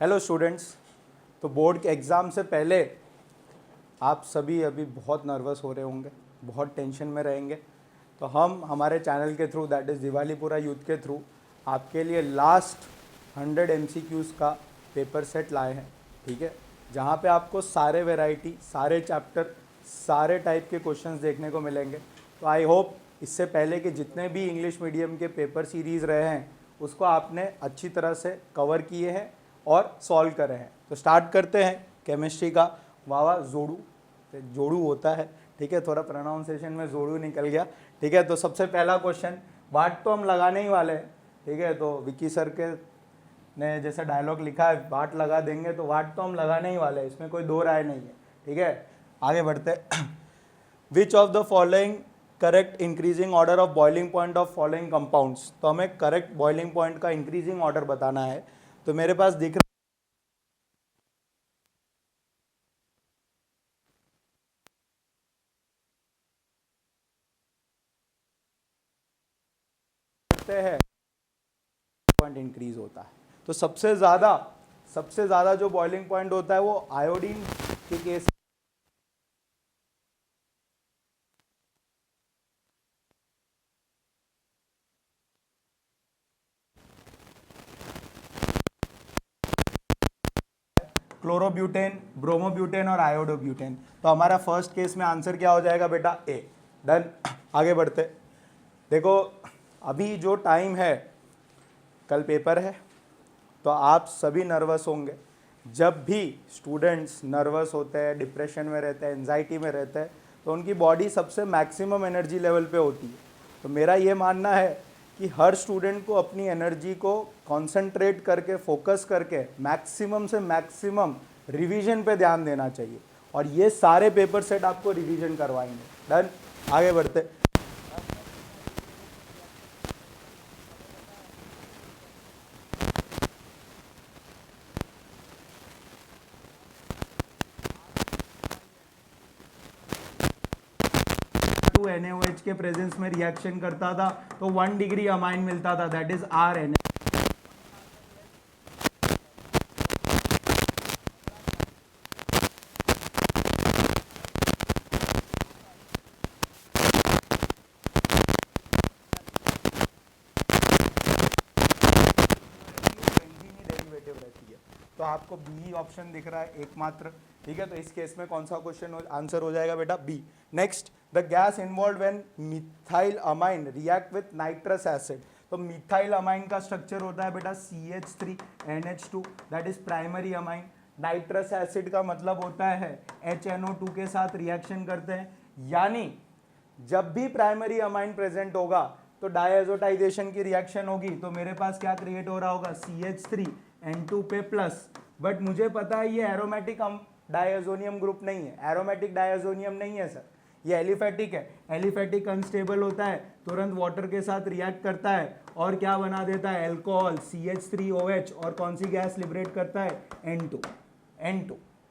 Hello students. तो board के exam से पहले आप सभी अभी बहुत नर्वस हो रहे होंगे, बहुत टेंशन में रहेंगे। तो हम हमारे चैनल के through, that is Diwalipura youth के थ्रू, आपके लिए लास्ट 100 MCQs का पेपर सेट लाए हैं। ठीक है, जहाँ पे आपको सारे वैरायटी, सारे चैप्टर, सारे टाइप के क्वेश्चंस देखने को मिलेंगे। तो आई होप इससे पहले कि जितने भी इंग्लिश मीडियम के पेपर सीरीज़ रहे हैं उसको आपने अच्छी तरह से कवर किए हैं और सॉल्व करे हैं। तो स्टार्ट करते हैं केमिस्ट्री का वावा जोड़ू। जोड़ू होता है, ठीक है, थोड़ा प्रोनाउंसिएशन में जोड़ू निकल गया। ठीक है, तो सबसे पहला क्वेश्चन, वाट तो हम लगाने ही वाले हैं। ठीक है, तो विकी सर के ने जैसे डायलॉग लिखा है, वाट लगा देंगे, तो वाट तो हम लगाने ही वाले हैं, इसमें कोई दो राय नहीं है। ठीक है, आगे बढ़ते। Which of the following correct increasing order of boiling point of following compounds. तो हमें करेक्ट बॉइलिंग पॉइंट का इंक्रीजिंग ऑर्डर बताना है। तो मेरे पास दिख रहे हैं पॉइंट इंक्रीज होता है। तो सबसे ज़्यादा जो बॉइलिंग पॉइंट होता है वो आयोडीन के केस क्लोरोब्यूटेन, ब्रोमोब्यूटेन और आयोडोब्यूटेन। तो हमारा फर्स्ट केस में आंसर क्या हो जाएगा बेटा? ए। डन। आगे बढ़ते। देखो अभी जो टाइम है, कल पेपर है, तो आप सभी नर्वस होंगे। जब भी स्टूडेंट्स नर्वस होते हैं, डिप्रेशन में रहते हैं, एंजाइटी में रहते हैं, तो उनकी बॉडी सबसे मैक्सिमम एनर्जी लेवल पे होती है। तो मेरा ये मानना है कि हर स्टूडेंट को अपनी एनर्जी को कंसंट्रेट करके, फोकस करके मैक्सिमम से मैक्सिमम रिवीजन पे ध्यान देना चाहिए। और ये सारे पेपर सेट आपको रिवीजन करवाएंगे। डन। आगे बढ़ते। NaOH के प्रेजेंस में रिएक्शन करता था तो 1 डिग्री अमाइन मिलता था, दैट इज RNA। तो आपको बी ऑप्शन दिख रहा है एकमात्र। ठीक है, तो इस केस में कौन सा क्वेश्चन आंसर हो जाएगा बेटा? B. Next, the gas involve when methyl amine react with nitrous acid. तो मिथाइल अमाइन का स्ट्रक्चर होता है बेटा CH3NH2, that is primary amine. Nitrous acid का मतलब होता है HNO2 के साथ रिएक्शन करते हैं, यानी जब भी प्राइमरी अमाइन प्रेजेंट होगा तो डायजोटाइजेशन की रिएक्शन होगी। तो मेरे पास क्या क्रिएट हो रहा होगा? CH3N2 पे प्लस। बट मुझे पता है ये एरोमेटिक डायजोनियम ग्रुप नहीं है, एरोमेटिक डायजोनियम नहीं है सर, ये एलिफेटिक है। एलिफेटिक अनस्टेबल होता है, तुरंत वाटर के साथ रिएक्ट करता है और क्या बना देता है? एल्कोहल CH3OH, और कौन सी गैस लिबरेट करता है?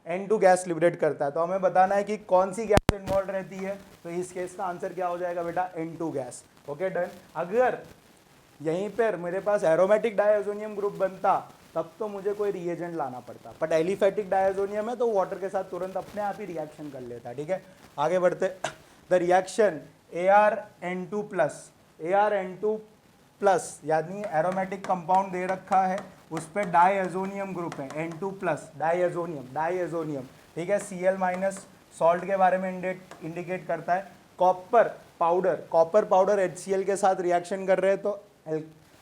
N2 गैस लिबरेट करता है। तो हमें बताना है कि कौन सी गैस इन्वॉल्व रहती है। तो इस केस का आंसर क्या हो जाएगा बेटा? N2 gas. Okay, done. अगर यहीं पर मेरे पास एरोमेटिक डायजोनियम ग्रुप बनता तब तो मुझे कोई रिएजेंट लाना पड़ता, बट एलिफेटिक डायजोनियम है तो वाटर के साथ तुरंत अपने आप ही रिएक्शन कर लेता है। ठीक है, आगे बढ़ते। The reaction ArN2 plus, ArN2 plus यानी एरोमेटिक कंपाउंड दे रखा है, उस पर डायजोनियम ग्रुप है N2 प्लस, डायजोनियम। ठीक है, Cl माइनस सॉल्ट के बारे में इंडिकेट करता है। कॉपर पाउडर HCl के साथ रिएक्शन कर रहे हैं तो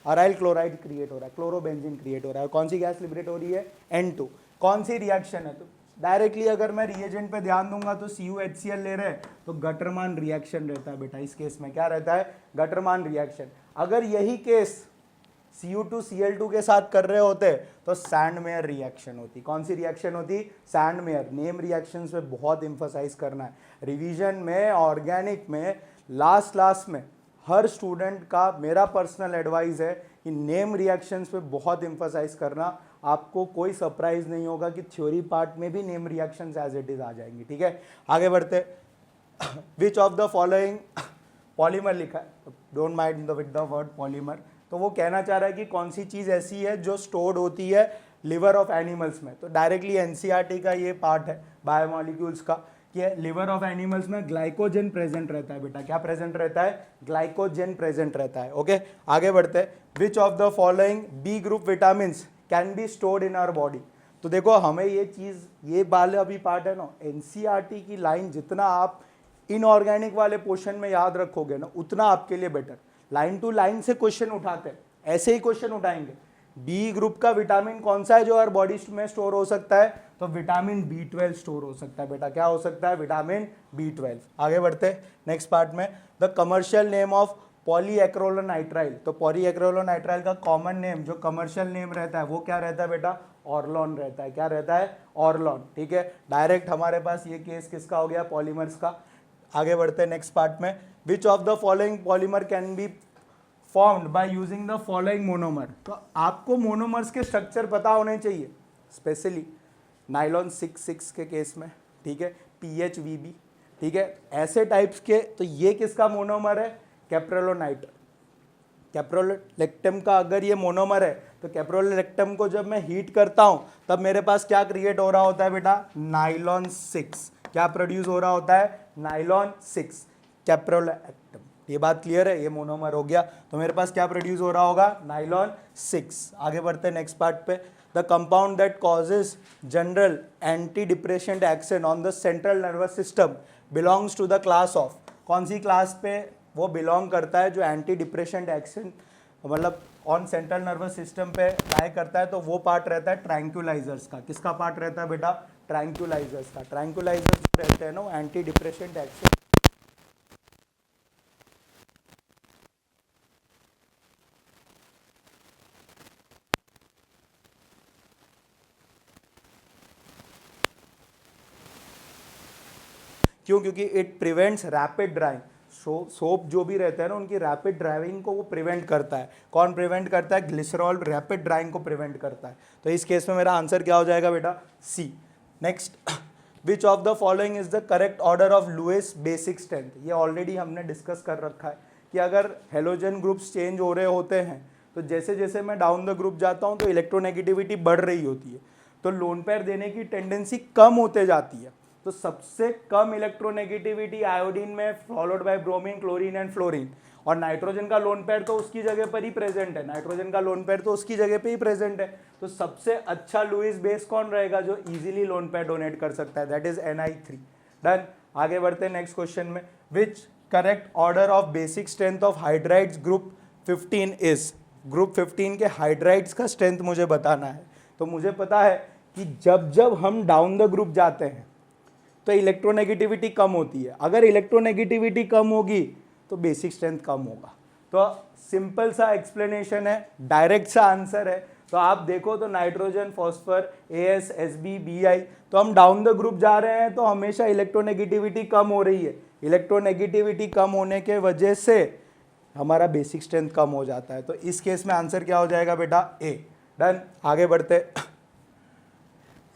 अराइल क्लोराइड क्रिएट हो रहा है, क्लोरोबेंजीन क्रिएट हो रहा है। कौन सी गैस लिबरेट हो रही है? N2। कौन सी रिएक्शन है? तो डायरेक्टली अगर मैं रिएजेंट पे ध्यान दूंगा तो CuHCl ले रहे हैं तो गटरमान रिएक्शन रहता है बेटा। इस केस में क्या रहता है? गटरमान रिएक्शन। अगर यही केस Cu2Cl2 के साथ कर रहे होते तो सैंडमेयर रिएक्शन होती। कौन सी रिएक्शन होती? सैंडमेयर। नेम रिएक्शन पे बहुत इंफोसाइज करना है रिवीजन में, ऑर्गेनिक में, लास्ट में। हर स्टूडेंट का मेरा पर्सनल एडवाइस है कि नेम रिएक्शंस पे बहुत इंफोसाइज करना। आपको कोई सरप्राइज नहीं होगा कि थ्योरी पार्ट में भी name reactions as it is आ जाएंगी। ठीक है, आगे बढ़ते। Which of the following polymer लिखा है, don't mind with the word polymer. तो वो कहना चाह रहा है कि कौन सी चीज़ ऐसी है जो स्टोर्ड होती है लिवर ऑफ एनिमल्स में, तो डायरेक्टली एनसीईआरटी का ये पार्ट है बायोमोलिक्यूल्स का कि लिवर ऑफ एनिमल्स में ग्लाइकोजन प्रेजेंट रहता है बेटा, क्या प्रेजेंट रहता है, ग्लाइकोजन प्रेजेंट रहता है। ओके आगे बढ़ते हैं, which of the following B group vitamin can be stored in our body. तो देखो हमें ये चीज़, ये वाला भी पार्ट है ना, एनसीईआरटी की लाइन जितना आप इनऑर्गेनिक वाले पोर्शन में याद रखोगे ना उतना आपके लिए बेटर। लाइन टू लाइन से क्वेश्चन उठाते हैं, ऐसे ही क्वेश्चन उठाएंगे। बी ग्रुप का विटामिन कौन सा है जो हर बॉडी में स्टोर हो सकता है, तो विटामिन B12 स्टोर हो सकता है बेटा, क्या हो सकता है, विटामिन B12। आगे बढ़ते हैं नेक्स्ट पार्ट में, द कमर्शियल नेम ऑफ पॉलीएक्रिलोनाइट्राइल। तो पॉलीएक्रिलोनाइट्राइल का कॉमन नेम जो कमर्शियल नेम रहता है वो क्या रहता है बेटा, ऑर्लॉन रहता है, क्या रहता है, ऑर्लॉन। ठीक है, डायरेक्ट हमारे पास ये केस किसका हो गया, पॉलीमर्स का। आगे बढ़ते हैं नेक्स्ट पार्ट में, which of the following polymer can be formed by using the following monomer. तो आपको मोनोमर्स के स्ट्रक्चर पता होने चाहिए, स्पेशली नाइलॉन 6 के केस में, ठीक है, PHVB, ठीक है, ऐसे टाइप्स के। तो ये किसका मोनोमर है, कैप्रोलोनाइट, कैप्रोलेक्टम का अगर ये मोनोमर है तो कैप्रोलेक्टम को जब मैं हीट करता हूँ तब मेरे पास क्या क्रिएट हो रहा होता है बेटा, नाइलॉन 6, क्या प्रोड्यूस हो रहा होता है, नाइलॉन 6 कैप्रोलेक्टम। ये बात क्लियर है, ये मोनोमर हो गया, तो मेरे पास क्या प्रोड्यूस हो रहा होगा, नाइलॉन 6। आगे बढ़ते हैं नेक्स्ट पार्ट पे, the compound that causes general anti depression action on the central nervous system belongs to the class of, कौन सी क्लास पे वो बिलोंग करता है जो एंटी डिप्रेशन एक्शन मतलब ऑन सेंट्रल नर्वस सिस्टम पे ट्राई करता है, तो वो पार्ट रहता है ट्रैंक्विलाइजर्स का। किसका पार्ट रहता है बेटा, ट्रैंक्विलाइजर्स का। ट्रैंक्विलाइजर्स रहते हैं ना एंटी डिप्रेशन एक्शन, क्यों, क्योंकि it prevents rapid drawing. Soap जो भी रहता है ना उनकी रैपिड ड्राइविंग को वो प्रिवेंट करता है। कौन प्रिवेंट करता है, ग्लिसरॉल रैपिड ड्राइंग को प्रिवेंट करता है। तो इस केस में मेरा आंसर क्या हो जाएगा बेटा, C. Next, which of the following is the correct order of Lewis basic strength. ये ऑलरेडी हमने डिस्कस कर रखा है कि अगर हेलोजन ग्रुप्स चेंज हो रहे होते हैं तो जैसे जैसे मैं डाउन द ग्रुप जाता हूँ तो इलेक्ट्रोनेगेटिविटी बढ़ रही होती है, तो लोन पेयर देने की टेंडेंसी कम होते जाती है। तो सबसे कम इलेक्ट्रोनेगेटिविटी आयोडीन में, followed by bromine, chlorine and fluorine. और नाइट्रोजन का लोन पेयर तो उसकी जगह पर ही प्रेजेंट है, नाइट्रोजन का लोन पेयर तो उसकी जगह पे ही प्रेजेंट है। तो सबसे अच्छा लुईस बेस कौन रहेगा जो इजीली लोन पेयर डोनेट कर सकता है, दैट इज Ni3। डन। आगे बढ़ते हैं नेक्स्ट क्वेश्चन में, which correct order of basic strength of hydrides group 15 is. Group 15 के हाइड्राइड्स का स्ट्रेंथ मुझे बताना है। तो मुझे पता है कि जब जब हम डाउन द ग्रुप जाते हैं तो इलेक्ट्रोनेगेटिविटी कम होती है, अगर इलेक्ट्रोनेगेटिविटी कम होगी तो बेसिक स्ट्रेंथ कम होगा। तो सिंपल सा एक्सप्लेनेशन है, डायरेक्ट सा आंसर है। तो आप देखो तो nitrogen, phosphor, AS, SB, Bi, तो हम डाउन द ग्रुप जा रहे हैं तो हमेशा इलेक्ट्रोनेगेटिविटी कम हो रही है। इलेक्ट्रोनेगेटिविटी कम होने के वजह से हमारा बेसिक स्ट्रेंथ कम हो जाता है। तो इस केस में आंसर क्या हो जाएगा बेटा, A। डन। आगे बढ़ते,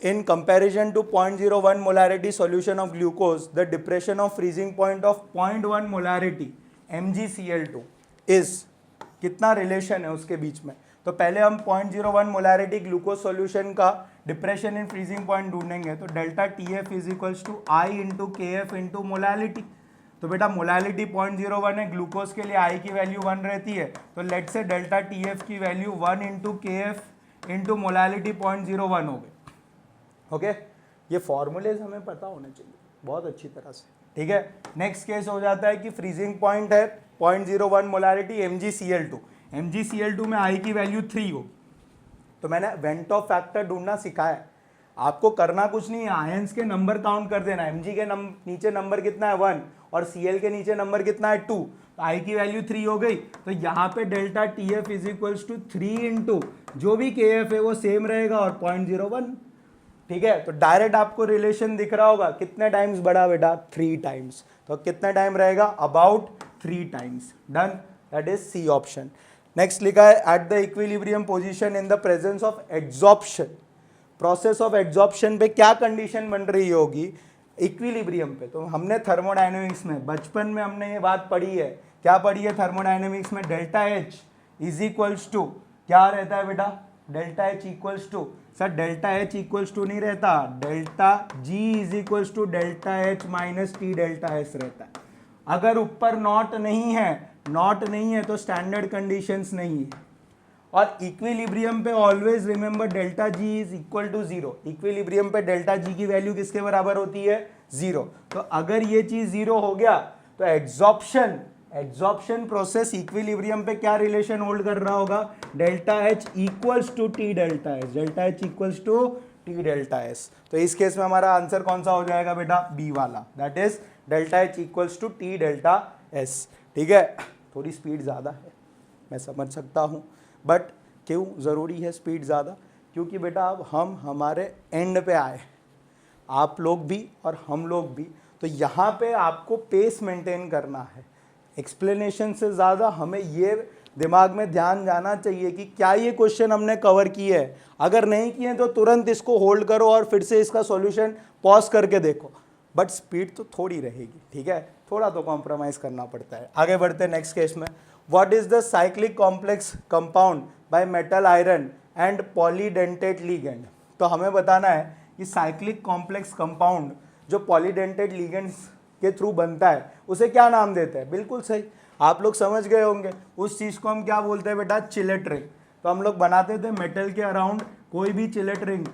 in comparison to 0.01 molarity solution of glucose, the depression of freezing point of 0.1 molarity MgCl2 is, कितना रिलेशन है उसके बीच में। तो पहले हम 0.01 मोलारिटी ग्लूकोज सॉल्यूशन का डिप्रेशन इन फ्रीजिंग पॉइंट ढूंढेंगे, तो delta TF is equals to I into KF into molality. तो बेटा मोलालिटी 0.01 है, ग्लूकोज के लिए I की वैल्यू 1 रहती है, तो लेट से डेल्टा TF की value 1 into KF into molality 0.01 हो गई। ओके, ये फॉर्मूलेज हमें पता होने चाहिए बहुत अच्छी तरह से, ठीक है। नेक्स्ट केस हो जाता है कि फ्रीजिंग पॉइंट है 0.01 मोलारिटी MgCl2, MgCl2 में I की वैल्यू 3 हो। तो मैंने वेंट ऑफ फैक्टर ढूंढना सिखाया है, आपको करना कुछ नहीं है, आयंस के नंबर काउंट कर देना। Mg के नीचे नंबर कितना है 1 और Cl के नीचे नंबर कितना है 2, तो I की वैल्यू 3 हो गई। तो यहाँ पे delta TF is equals to 3 into जो भी KF है वो सेम रहेगा और 0.01, ठीक है। तो डायरेक्ट आपको रिलेशन दिख रहा होगा, कितने टाइम्स बढ़ा बेटा, 3 टाइम्स। तो कितना टाइम रहेगा, about 3 times. Done, that is C option. Next लिखा है, at the equilibrium position in the presence of adsorption. Process of adsorption पे क्या कंडीशन बन रही होगी, इक्विलिब्रियम पे। तो हमने थर्मोडायनेमिक्स में बचपन में हमने ये बात पढ़ी है, क्या पढ़ी है थर्मोडायनेमिक्स में, delta H is equals to क्या रहता है बेटा, delta H equals to, sir delta H equals to नहीं रहता, delta G is equals to delta H minus T delta S रहता है। अगर ऊपर नॉट नहीं है तो स्टैंडर्ड कंडीशंस नहीं है। और इक्विलिब्रियम पे always remember delta G is equal to zero, equilibrium पे डेल्टा जी की वैल्यू किसके बराबर होती है, जीरो। तो अगर ये चीज जीरो हो गया तो एड्सॉर्प्शन प्रोसेस इक्विलिब्रियम पे क्या रिलेशन होल्ड कर रहा होगा, delta H equals to T delta S, delta H equals to T delta S. तो इस केस में हमारा आंसर कौन सा हो जाएगा बेटा, बी वाला, that is delta H equals to T delta S. ठीक है, थोड़ी स्पीड ज़्यादा है मैं समझ सकता हूँ, बट क्यों ज़रूरी है स्पीड ज़्यादा, क्योंकि बेटा अब हम हमारे एंड पे आए, आप लोग भी और हम लोग भी, तो यहाँ पे आपको पेस मेंटेन करना है। एक्सप्लेनेशन से ज़्यादा हमें ये दिमाग में ध्यान जाना चाहिए कि क्या ये क्वेश्चन हमने कवर किए है, अगर नहीं किए तो तुरंत इसको होल्ड करो और फिर से इसका सॉल्यूशन पॉज करके देखो, बट स्पीड तो थोड़ी रहेगी। ठीक है, थोड़ा तो कॉम्प्रोमाइज़ करना पड़ता है। आगे बढ़ते हैं नेक्स्ट केस में। What is the cyclic complex compound by metal iron and polydentate ligand. तो हमें बताना है कि साइक्लिक कॉम्प्लेक्स कंपाउंड जो पॉलीडेंटेट लिगेंड्स के थ्रू बनता है उसे क्या नाम देते हैं। बिल्कुल सही, आप लोग समझ गए होंगे, उस चीज़ को हम क्या बोलते हैं बेटा, चिलेट रिंग। तो हम लोग बनाते थे मेटल के अराउंड कोई भी चिलेट रिंग,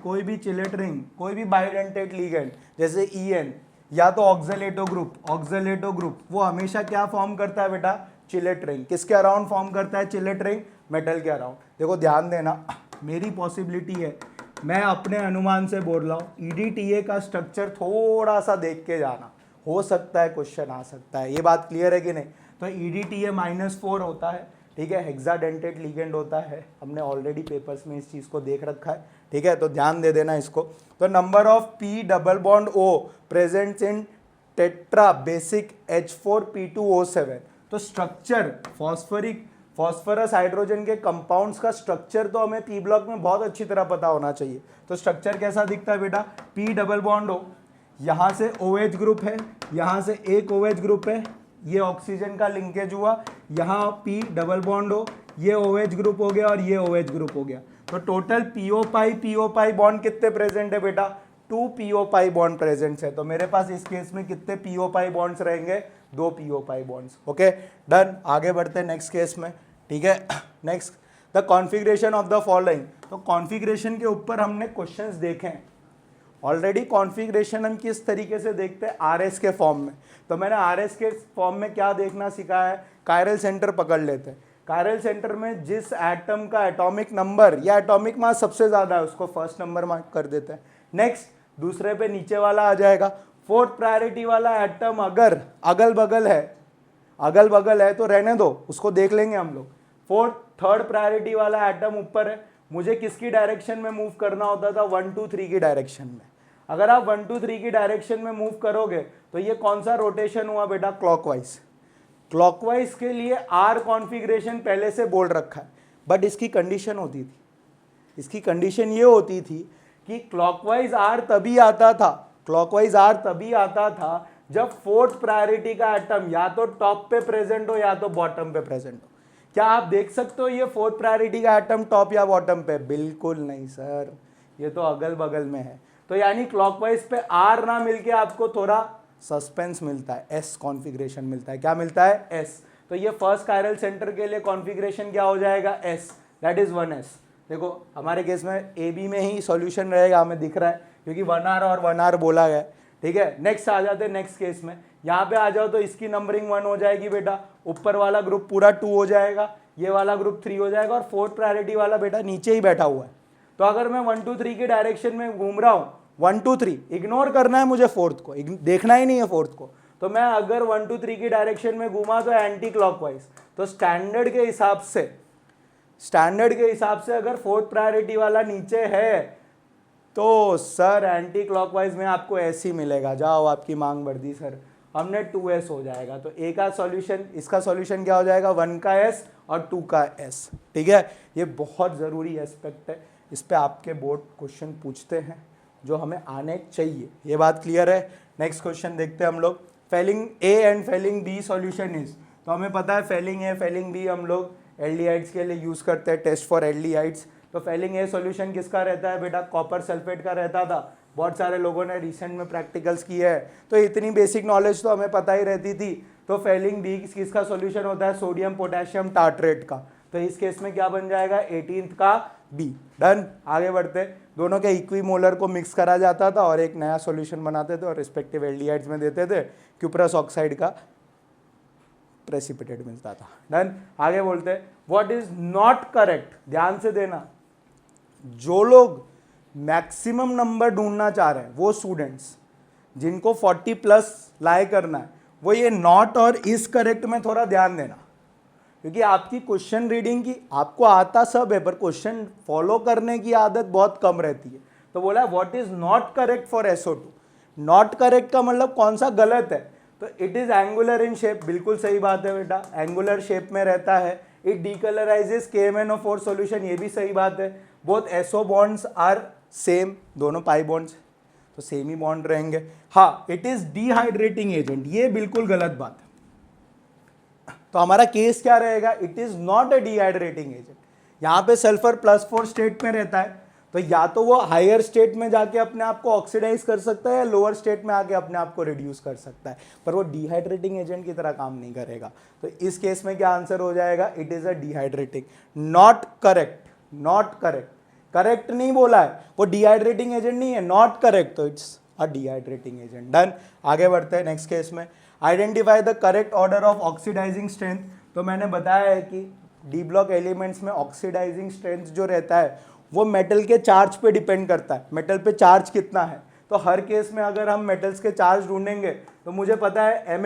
कोई भी बाइडेंटेट लिगेंड, जैसे EN या तो ऑक्सलेटो ग्रुप, वो हमेशा क्या फॉर्म करता है बेटा, चिलेट रिंग। किसके अराउंड फॉर्म करता है चिलेट रिंग, मेटल के अराउंड। देखो ध्यान देना, मेरी पॉसिबिलिटी है, मैं अपने अनुमान से बोल रहा हूँ, EDTA का स्ट्रक्चर थोड़ा सा देख के जाना, हो सकता है क्वेश्चन आ सकता है। ये बात क्लियर है कि नहीं। तो EDTA -4 होता है, ठीक है, हेक्साडेंटेट लिगेंड होता है, हमने ऑलरेडी पेपर्स में इस चीज़ को देख रखा है। ठीक है, तो ध्यान दे देना इसको। तो number of P double bond O presents in tetra basic H4P2O7। तो स्ट्रक्चर फॉस्फरस हाइड्रोजन के कंपाउंड्स का स्ट्रक्चर तो हमें P ब्लॉक में बहुत अच्छी तरह पता होना चाहिए। तो स्ट्रक्चर कैसा दिखता है बेटा, P डबल बॉन्ड O, यहाँ से OH ग्रुप है, यहाँ से एक OH ग्रुप है, ये ऑक्सीजन का लिंकेज हुआ, यहाँ P डबल बॉन्ड हो, ये OH ग्रुप हो गया और ये OH ग्रुप हो गया। तो टोटल PO पाई बॉन्ड कितने प्रेजेंट है बेटा, 2 PO पाई बॉन्ड प्रेजेंट है। तो मेरे पास इस केस में कितने PO पाई बॉन्ड्स रहेंगे, 2 PO pi bonds. Okay done, आगे बढ़ते हैं नेक्स्ट केस में। ठीक है, next the configuration of the following. तो कॉन्फ़िगरेशन के ऊपर हमने क्वेश्चंस देखे हैं ऑलरेडी। कॉन्फ़िगरेशन हम किस तरीके से देखते हैं, RS के फॉर्म में। तो मैंने RS के फॉर्म में क्या देखना सिखाया है, कायरल सेंटर पकड़ लेते हैं। कायरल सेंटर में जिस एटम का एटॉमिक नंबर या एटॉमिक मास सबसे ज़्यादा है उसको फर्स्ट नंबर मार्क कर देते हैं। नेक्स्ट दूसरे पे नीचे वाला आ जाएगा। फोर्थ प्रायोरिटी वाला एटम अगर अगल बगल है तो रहने दो, उसको देख लेंगे हम लोग। थर्ड प्रायोरिटी वाला एटम ऊपर है, मुझे किसकी डायरेक्शन में मूव करना होता था, 1 2 3 की डायरेक्शन में। अगर आप 1 2 3 की डायरेक्शन में मूव करोगे तो ये कौन सा रोटेशन हुआ बेटा, क्लॉकवाइज के लिए R कॉन्फ़िगरेशन पहले से बोल रखा है, बट इसकी कंडीशन होती थी, इसकी कंडीशन ये होती थी कि क्लॉकवाइज R तभी आता था जब फोर्थ प्रायोरिटी का एटम या तो टॉप पे प्रेजेंट हो या तो बॉटम पे प्रेजेंट हो। क्या आप देख सकते हो ये फोर्थ प्रायोरिटी का एटम टॉप या बॉटम पे, बिल्कुल नहीं सर, ये तो अगल बगल में है। तो यानी क्लॉकवाइज पे R ना मिलके आपको थोड़ा सस्पेंस मिलता है, S कॉन्फ़िगरेशन मिलता है। क्या मिलता है, S। तो ये फर्स्ट कायरल सेंटर के लिए कॉन्फ़िगरेशन क्या हो जाएगा, S, दैट इज 1s। देखो हमारे केस में AB में ही सॉल्यूशन रहेगा, हमें दिख रहा है क्योंकि 1R और 1R बोला गया। ठीक है, नेक्स्ट आ जाते हैं नेक्स्ट केस में। यहाँ पे आ जाओ तो इसकी नंबरिंग 1 हो जाएगी बेटा, ऊपर वाला ग्रुप पूरा 2 हो जाएगा, ये वाला ग्रुप 3 हो जाएगा और फोर्थ प्रायोरिटी वाला बेटा नीचे ही बैठा हुआ है। तो अगर मैं 1 2 3 की डायरेक्शन में घूम रहा हूँ, 1 2 3 इग्नोर करना है मुझे, फोर्थ को देखना ही नहीं है फोर्थ को। तो मैं अगर 1 2 3 की डायरेक्शन में घूमा तो एंटी क्लॉकवाइज। तो स्टैंडर्ड के हिसाब से अगर फोर्थ प्रायोरिटी वाला नीचे है तो सर एंटी क्लॉकवाइज में आपको ऐसे ही मिलेगा, जाओ आपकी मांग बढ़ दी सर, हमने 2s हो जाएगा। तो ए का सॉल्यूशन, इसका सॉल्यूशन क्या हो जाएगा, 1 का s और 2 का s। ठीक है, ये बहुत ज़रूरी एस्पेक्ट है, इस पे आपके बोर्ड क्वेश्चन पूछते हैं जो हमें आने चाहिए, ये बात क्लियर है। नेक्स्ट क्वेश्चन देखते हैं हम लोग। Fehling A and Fehling B solution is. तो हमें पता है फेलिंग A फेलिंग B हम लोग एल्डिहाइड्स के लिए यूज़ करते हैं, टेस्ट फॉर एल्डिहाइड्स। तो फेलिंग ए सॉल्यूशन किसका रहता है बेटा, कॉपर सल्फेट का रहता था। बहुत सारे लोगों ने रिसेंट में प्रैक्टिकल्स किए हैं, तो इतनी बेसिक नॉलेज तो हमें पता ही रहती थी। तो फेलिंग बी किसका सॉल्यूशन होता है, सोडियम पोटेशियम टार्ट्रेट का। तो इस केस में क्या बन जाएगा, 18th का बी। डन, आगे बढ़ते। दोनों के इक्विमोलर को मिक्स करा जाता था और एक नया सॉल्यूशन बनाते थे और रिस्पेक्टिव एल्डिहाइड्स में देते थे, क्यूप्रस ऑक्साइड का प्रेसिपिटेट मिलता था। डन, आगे बोलते हैं व्हाट इज नॉट करेक्ट। ध्यान से देना, जो लोग मैक्सिमम नंबर ढूंढना चाह रहे हैं, वो स्टूडेंट्स जिनको 40 प्लस लाए करना है, वो ये नॉट और इज करेक्ट में थोड़ा ध्यान देना, क्योंकि आपकी क्वेश्चन रीडिंग की आपको आता सब है, पर क्वेश्चन फॉलो करने की आदत बहुत कम रहती है। तो बोला what is not correct for SO2। Not correct का मतलब कौन सा गलत है, तो it is angular in shape. बिल्कुल सही बात है बेटा, एंगुलर शेप में रहता है। इट डीकलराइजेस KMnO4 सॉल्यूशन, ये भी सही बात है। Both SO bonds are same, दोनों पाई बॉन्ड्स तो सेम ही बॉन्ड रहेंगे। हाँ, इट इज डिहाइड्रेटिंग एजेंट, ये बिल्कुल गलत बात है। तो हमारा केस क्या रहेगा, it is not a dehydrating agent. यहाँ पे सल्फर +4 स्टेट में रहता है, तो या तो वो हायर स्टेट में जाके अपने आप को ऑक्सीडाइज कर सकता है या लोअर स्टेट में आके अपने आप को रिड्यूस कर सकता है, पर वो डिहाइड्रेटिंग एजेंट की तरह काम नहीं करेगा। तो इस केस में क्या आंसर हो जाएगा, it is a dehydrating. Not correct, not correct, correct नहीं बोला है, वो डिहाइड्रेटिंग एजेंट नहीं है, नॉट करेक्ट, तो it's a dehydrating agent. Done, आगे बढ़ते हैं नेक्स्ट केस में। Identify the correct order of oxidising strength. तो मैंने बताया है कि डी ब्लॉक एलिमेंट्स में ऑक्सीडाइजिंग स्ट्रेंथ जो रहता है वो मेटल के चार्ज पे डिपेंड करता है, मेटल पे चार्ज कितना है। तो हर केस में अगर हम मेटल्स के चार्ज ढूंढेंगे तो मुझे पता है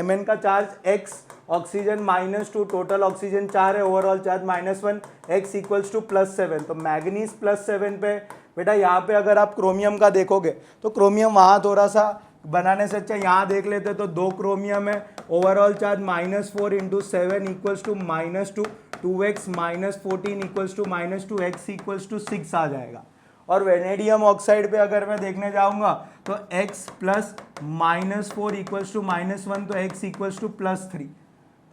Mn का charge x, oxygen -2, total oxygen 4 है, overall charge -1, x equals to +7। तो मैग्नीज +7 पे बेटा, यहाँ पे अगर आप क्रोमियम का देखोगे तो क्रोमियम वहाँ थोड़ा सा बनाने से अच्छा यहाँ देख लेते, तो 2 क्रोमियम है, overall charge -4 × 7 equals to -2, 2x -14 equals to -2, x equals to 6 आ जाएगा। और वेनेडियम ऑक्साइड पे अगर मैं देखने जाऊंगा तो x प्लस -4 इक्वल्स टू -1, तो x इक्वल्स टू +3।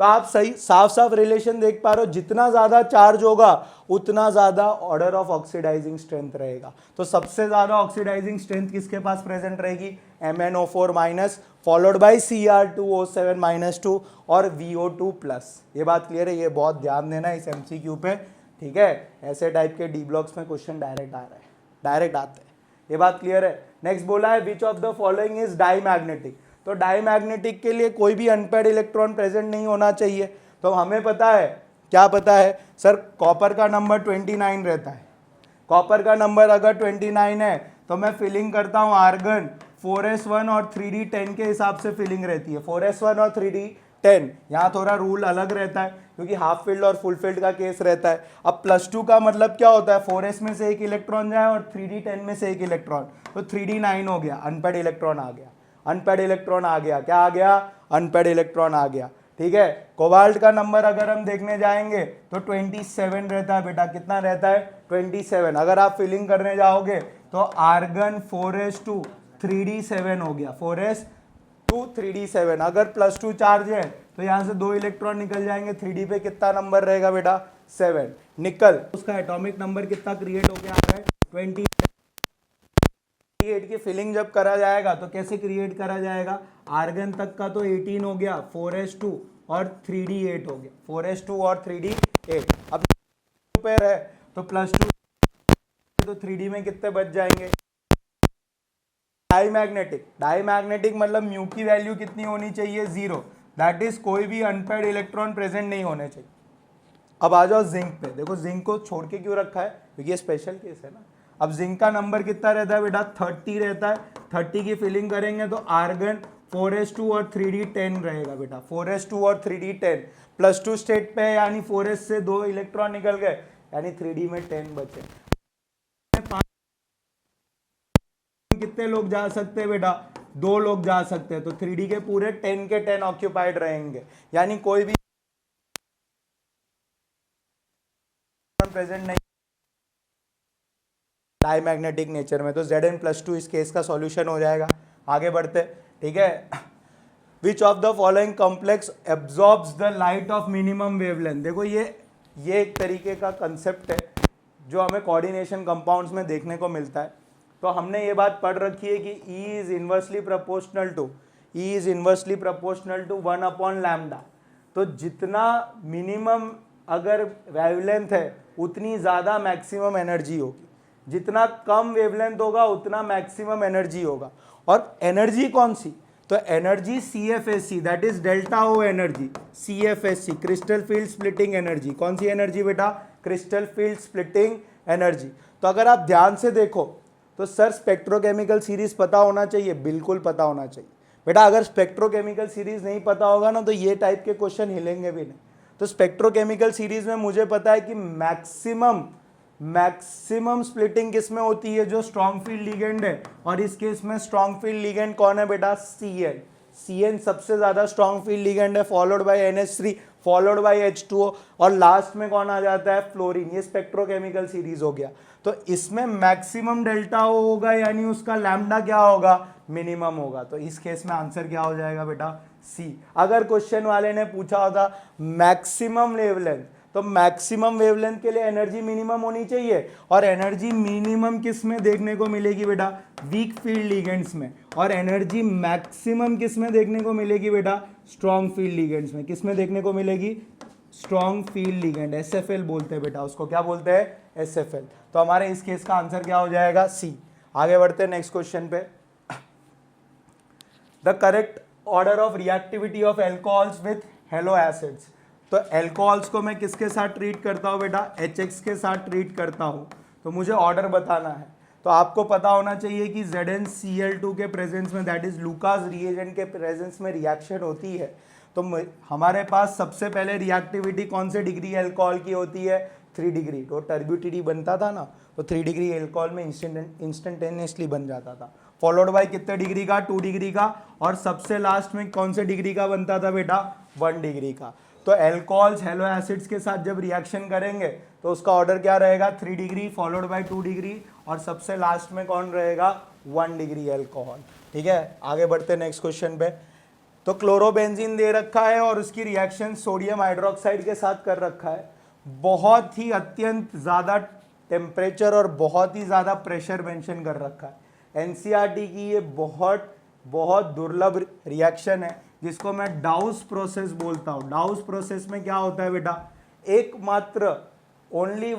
तो आप सही साफ साफ रिलेशन देख पा रहे हो, जितना ज्यादा चार्ज होगा उतना ज्यादा ऑर्डर ऑफ ऑक्सीडाइजिंग स्ट्रेंथ रहेगा। तो सबसे ज्यादा ऑक्सीडाइजिंग स्ट्रेंथ किसके पास प्रेजेंट रहेगी, MnO4- फॉलोड बाय Cr2O7- और VO2+। ये बात क्लियर है, ये बहुत ध्यान देना इस MCQ पे, ठीक है। ऐसे टाइप के डी ब्लॉक्स में क्वेश्चन डायरेक्ट आ रहा है, डायरेक्ट आते हैं, ये बात क्लियर है। नेक्स्ट बोला है विच of the following is diamagnetic. तो डाईमैग्नेटिक के लिए कोई भी अनपेड इलेक्ट्रॉन प्रेजेंट नहीं होना चाहिए। तो हमें पता है, क्या पता है सर, कॉपर का नंबर 29 रहता है। कॉपर का नंबर अगर 29 है तो मैं फिलिंग करता हूँ आर्गन 4s1 और 3d10 के हिसाब से फिलिंग रहती है, 4s1 और 3d10। यहाँ थोड़ा रूल अलग रहता है क्योंकि हाफ फील्ड और फुल फील्ड का केस रहता है। अब +2 का मतलब क्या होता है, 4s में से एक इलेक्ट्रॉन जाए और 3d10 में से एक इलेक्ट्रॉन, तो 3d9 हो गया, अनपेड इलेक्ट्रॉन आ गया, अनपेड इलेक्ट्रॉन आ गया, क्या आ गया, अनपेड इलेक्ट्रॉन आ गया, ठीक है। कोबाल्ट का नंबर अगर हम देखने जाएंगे तो 27 रहता है बेटा, कितना रहता है, 27। अगर आप फिलिंग करने जाओगे तो आर्गन 4s2 3d7 हो गया, 4s2 3d7। अगर +2 चार्ज है तो यहाँ से 2 इलेक्ट्रॉन निकल जाएंगे, 3d पे कितना नंबर रहेगा बेटा, 7। निकल, उसका एटॉमिक नंबर कितना क्रिएट होके आ रहा है, 28 की फिलिंग जब करा जाएगा तो कैसे क्रिएट करा जाएगा, आर्गन तक का तो 18 हो गया, 4s2 और 3d8 हो गया, 4s2 और 3d8। अब पेयर है तो +2 तो 3d में कितने बच जाएंगे। डाईमैग्नेटिक, डाईमैग्नेटिक मतलब म्यू की वैल्यू कितनी होनी चाहिए, 0, दैट इज कोई भी अनपेड इलेक्ट्रॉन प्रेजेंट नहीं होने चाहिए। अब आ जाओ जिंक पे, देखो जिंक को छोड़ के क्यों रखा है, क्योंकि ये स्पेशल केस है ना। अब जिंक का नंबर कितना रहता है बेटा, 30 रहता है। 30 की फिलिंग करेंगे तो आर्गन 4s2 और 3d10 रहेगा बेटा, 4s2 और 3d10 +2 स्टेट पे है, यानी 4s से 2 इलेक्ट्रॉन निकल गए, यानी 3d में 10 बचे। कितने लोग जा सकते हैं बेटा, 2 लोग जा सकते हैं, तो 3d के पूरे 10 के 10 ऑक्यूपाइड रहेंगे, यानी कोई भी प्रेजेंट नहीं डाईमैग्नेटिक नेचर में। तो Zn+2 इस केस का सॉल्यूशन हो जाएगा। आगे बढ़ते, ठीक है। विच of the following complex absorbs the light of minimum wavelength. देखो ये एक तरीके का कंसेप्ट है, जो हमें कोऑर्डिनेशन कंपाउंड्स में देखने को मिलता है। तो हमने ये बात पढ़ रखी है कि E is inversely proportional to 1/λ। तो जितना मिनिमम अगर वेवलेंथ है उतनी ज़्यादा मैक्सिमम एनर्जी होगी, जितना कम वेवलेंथ होगा उतना मैक्सिमम एनर्जी होगा। और एनर्जी कौन सी? तो energy CFSC, that is delta O energy. CFSC crystal field splitting energy. कौन सी एनर्जी बेटा? Crystal field splitting energy. तो अगर आप ध्यान से देखो तो सर स्पेक्ट्रोकेमिकल सीरीज पता होना चाहिए, बिल्कुल पता होना चाहिए बेटा। अगर स्पेक्ट्रोकेमिकल सीरीज नहीं पता होगा ना तो ये टाइप के क्वेश्चन हिलेंगे भी नहीं। तो स्पेक्ट्रोकेमिकल सीरीज में मुझे पता है कि मैक्सिमम स्प्लिटिंग किस में होती है? जो स्ट्रॉन्ग फील्ड लिगेंड है, और इस केस में स्ट्रॉन्ग फील्ड लिगेंड कौन है बेटा? CN सबसे ज्यादा स्ट्रॉन्ग फील्ड लिगेंड है, followed by NH3, followed by H2O, और लास्ट में कौन आ जाता है? फ्लोरीन। ये स्पेक्ट्रोकेमिकल सीरीज हो गया। तो इसमें मैक्सिमम डेल्टा O होगा, यानी उसका लैम्डा क्या होगा? मिनिमम होगा। तो इस केस में आंसर क्या हो जाएगा बेटा? C। अगर क्वेश्चन वाले ने पूछा होता मैक्सिमम वेवलेंथ, तो मैक्सिमम वेवलेंथ के लिए एनर्जी मिनिमम होनी चाहिए, और एनर्जी मिनिमम किस में देखने को मिलेगी बेटा? वीक फील्ड लिगेंड्स में। और एनर्जी मैक्सिमम किस में देखने को मिलेगी बेटा? स्ट्रॉन्ग फील्ड लिगेंड्स में। किस में देखने को मिलेगी? स्ट्रॉन्ग फील्ड लिगेंड, SFL बोलते हैं बेटा उसको। क्या बोलते हैं? SFL। तो हमारे इस केस का आंसर क्या हो जाएगा? C। आगे बढ़ते हैं नेक्स्ट क्वेश्चन पे। The correct order of reactivity of alcohols with hello acids. तो एल्कोहल्स को मैं किसके साथ ट्रीट करता हूँ बेटा? HX के साथ ट्रीट करता हूँ। तो मुझे ऑर्डर बताना है। तो आपको पता होना चाहिए कि ZnCl2 के प्रेजेंस में, दैट इज लुकास रिएजेंट के प्रेजेंस में रिएक्शन होती है। तो हमारे पास सबसे पहले रिएक्टिविटी कौन से डिग्री एल्कोहल की होती है? 3 डिग्री। तो टर्ब्यूटिडी बनता था ना, तो 3 डिग्री एल्कोहल में इंस्टेंटेनियसली बन जाता था। फॉलोड बाय कितने डिग्री का? 2 डिग्री का। और सबसे लास्ट में कौन से डिग्री का बनता था बेटा? 1 डिग्री का। तो एल्कोहल्स हेलो एसिड्स के साथ जब रिएक्शन करेंगे तो उसका ऑर्डर क्या रहेगा? 3 डिग्री फॉलोड बाय 2 डिग्री, और सबसे लास्ट में कौन रहेगा? 1 डिग्री एल्कोहल। ठीक है, आगे बढ़ते हैं नेक्स्ट क्वेश्चन पे। तो क्लोरोबेंजीन दे रखा है और उसकी रिएक्शन सोडियम हाइड्रोक्साइड के साथ कर रखा है। बहुत ही अत्यंत ज़्यादा टेम्परेचर और बहुत ही ज़्यादा प्रेशर मेंशन कर रखा है। NCERT की ये बहुत दुर्लभ रिएक्शन है जिसको मैं डाउस प्रोसेस बोलता हूँ। डाउस प्रोसेस में क्या होता है बेटा? एकमात्र only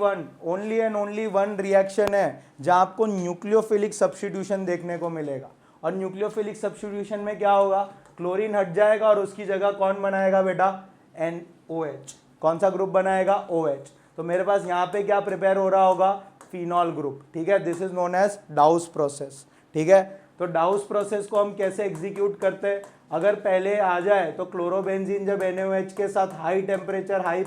and only one reaction है जहाँ आपको न्यूक्लियोफिलिक सब्स्टिट्यूशन देखने को मिलेगा। और न्यूक्लियोफिलिक सब्स्टिट्यूशन में क्या होगा? क्लोरीन हट जाएगा और उसकी जगह कौन बनाएगा बेटा? NOH। कौन सा ग्रुप बनाएगा? OH। तो मेरे पास यहाँ पे क्या प्रिपेयर हो रहा होगा? Phenol group. ठीक है, this is known as Dow's process. ठीक है, तो डाउस प्रोसेस को हम कैसे एग्जीक्यूट करते हैं? अगर पहले आ जाए तो क्लोरोबेंजीन जब NaOH के साथ हाई टेम्परेचर हाई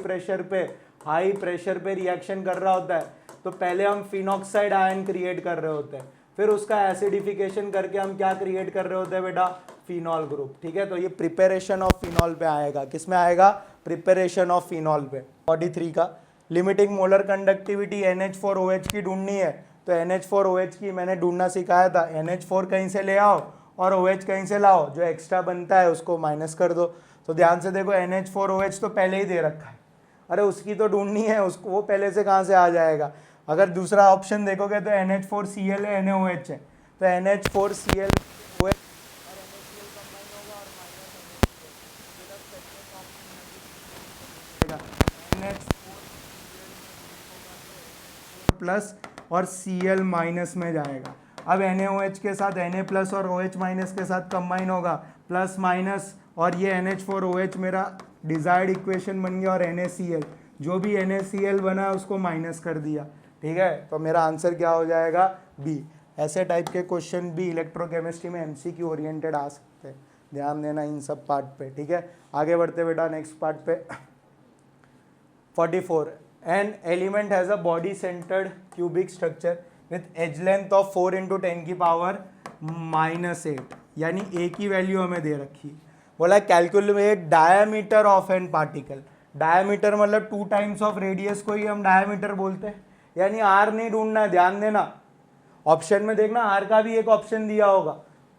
प्रेशर पे रिएक्शन कर रहा होता है तो पहले हम फिनॉक्साइड आयन क्रिएट कर रहे होते हैं, फिर उसका एसिडिफिकेशन करके हम क्या क्रिएट कर रहे होते हैं बेटा? Phenol group. ठीक है, तो ये प्रिपरेशन ऑफ फिनॉल पे आएगा। किस में आएगा? प्रिपरेशन ऑफ फिनॉल पे। 43 का लिमिटिंग मोलर कंडक्टिविटी NH4OH की ढूंढनी है। तो NH4OH की मैंने ढूंढना सिखाया था। NH4 कहीं से ले आओ और OH कहीं से लाओ, जो एक्स्ट्रा बनता है उसको माइनस कर दो। तो ध्यान से देखो, NH4OH तो पहले ही दे रखा है, अरे उसकी तो ढूंढनी है, उसको वो पहले से कहाँ से आ जाएगा? अगर दूसरा ऑप्शन देखोगे तो NH4Cl है, NaOH है, तो NH4Cl प्लस और Cl माइनस में जाएगा। अब NaOH के साथ Na प्लस और OH माइनस के साथ कंबाइन होगा, प्लस माइनस, और ये NH4OH मेरा डिजायर्ड इक्वेशन बन गया, और NaCl जो भी NaCl बना उसको माइनस कर दिया। ठीक है, तो मेरा आंसर क्या हो जाएगा? B। ऐसे टाइप के क्वेश्चन भी इलेक्ट्रोकेमिस्ट्री में MCQ ओरिएंटेड आ सकते हैं, ध्यान देना इन सब पार्ट पे। ठीक है, आगे बढ़ते बेटा नेक्स्ट पार्ट पे। 44 an element has a body centred cubic structure with edge length of 4 × 10⁻⁻8, यानी ए की वैल्यू हमें दे रखी है। बोला calculate diameter of an particle. Diameter मतलब 2 टाइम्स ऑफ रेडियस को ही हम डायमीटर बोलते हैं, यानी आर नहीं ढूंढना है, ध्यान देना। ऑप्शन में देखना आर का भी एक ऑप्शन दिया होगा,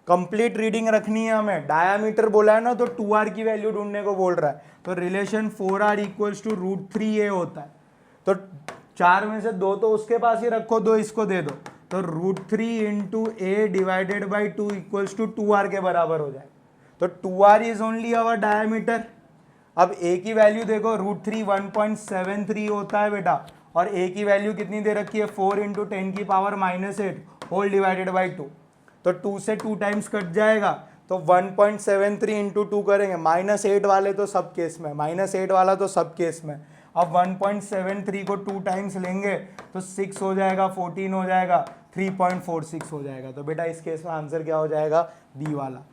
कंप्लीट रीडिंग रखनी है हमें। डायमीटर बोला है ना, तो 2r की वैल्यू ढूंढने को बोल रहा है, तो रिलेशन 4r = √3a होता है। तो 4 में से 2 तो उसके पास ही रखो, 2 इसको दे दो, तो √3 into A divided by 2 equals to 2r के बराबर हो जाए। तो 2r is only our diameter. अब a की वैल्यू देखो, √3 1.73 होता है बेटा, और a की वैल्यू कितनी दे रखी है 4 इंटू 10 की पावर -8 होल डिवाइडेड बाई 2। तो 2 से 2 टाइम्स कट जाएगा, तो 1.73 इंटू 2 करेंगे, -8 वाले तो सब केस में, -8 वाला तो सब केस में। अब 1.73 को 2 टाइम्स लेंगे तो 6 हो जाएगा, 14 हो जाएगा, 3.46 हो जाएगा। तो बेटा इस केस में आंसर क्या हो जाएगा, बी वाला।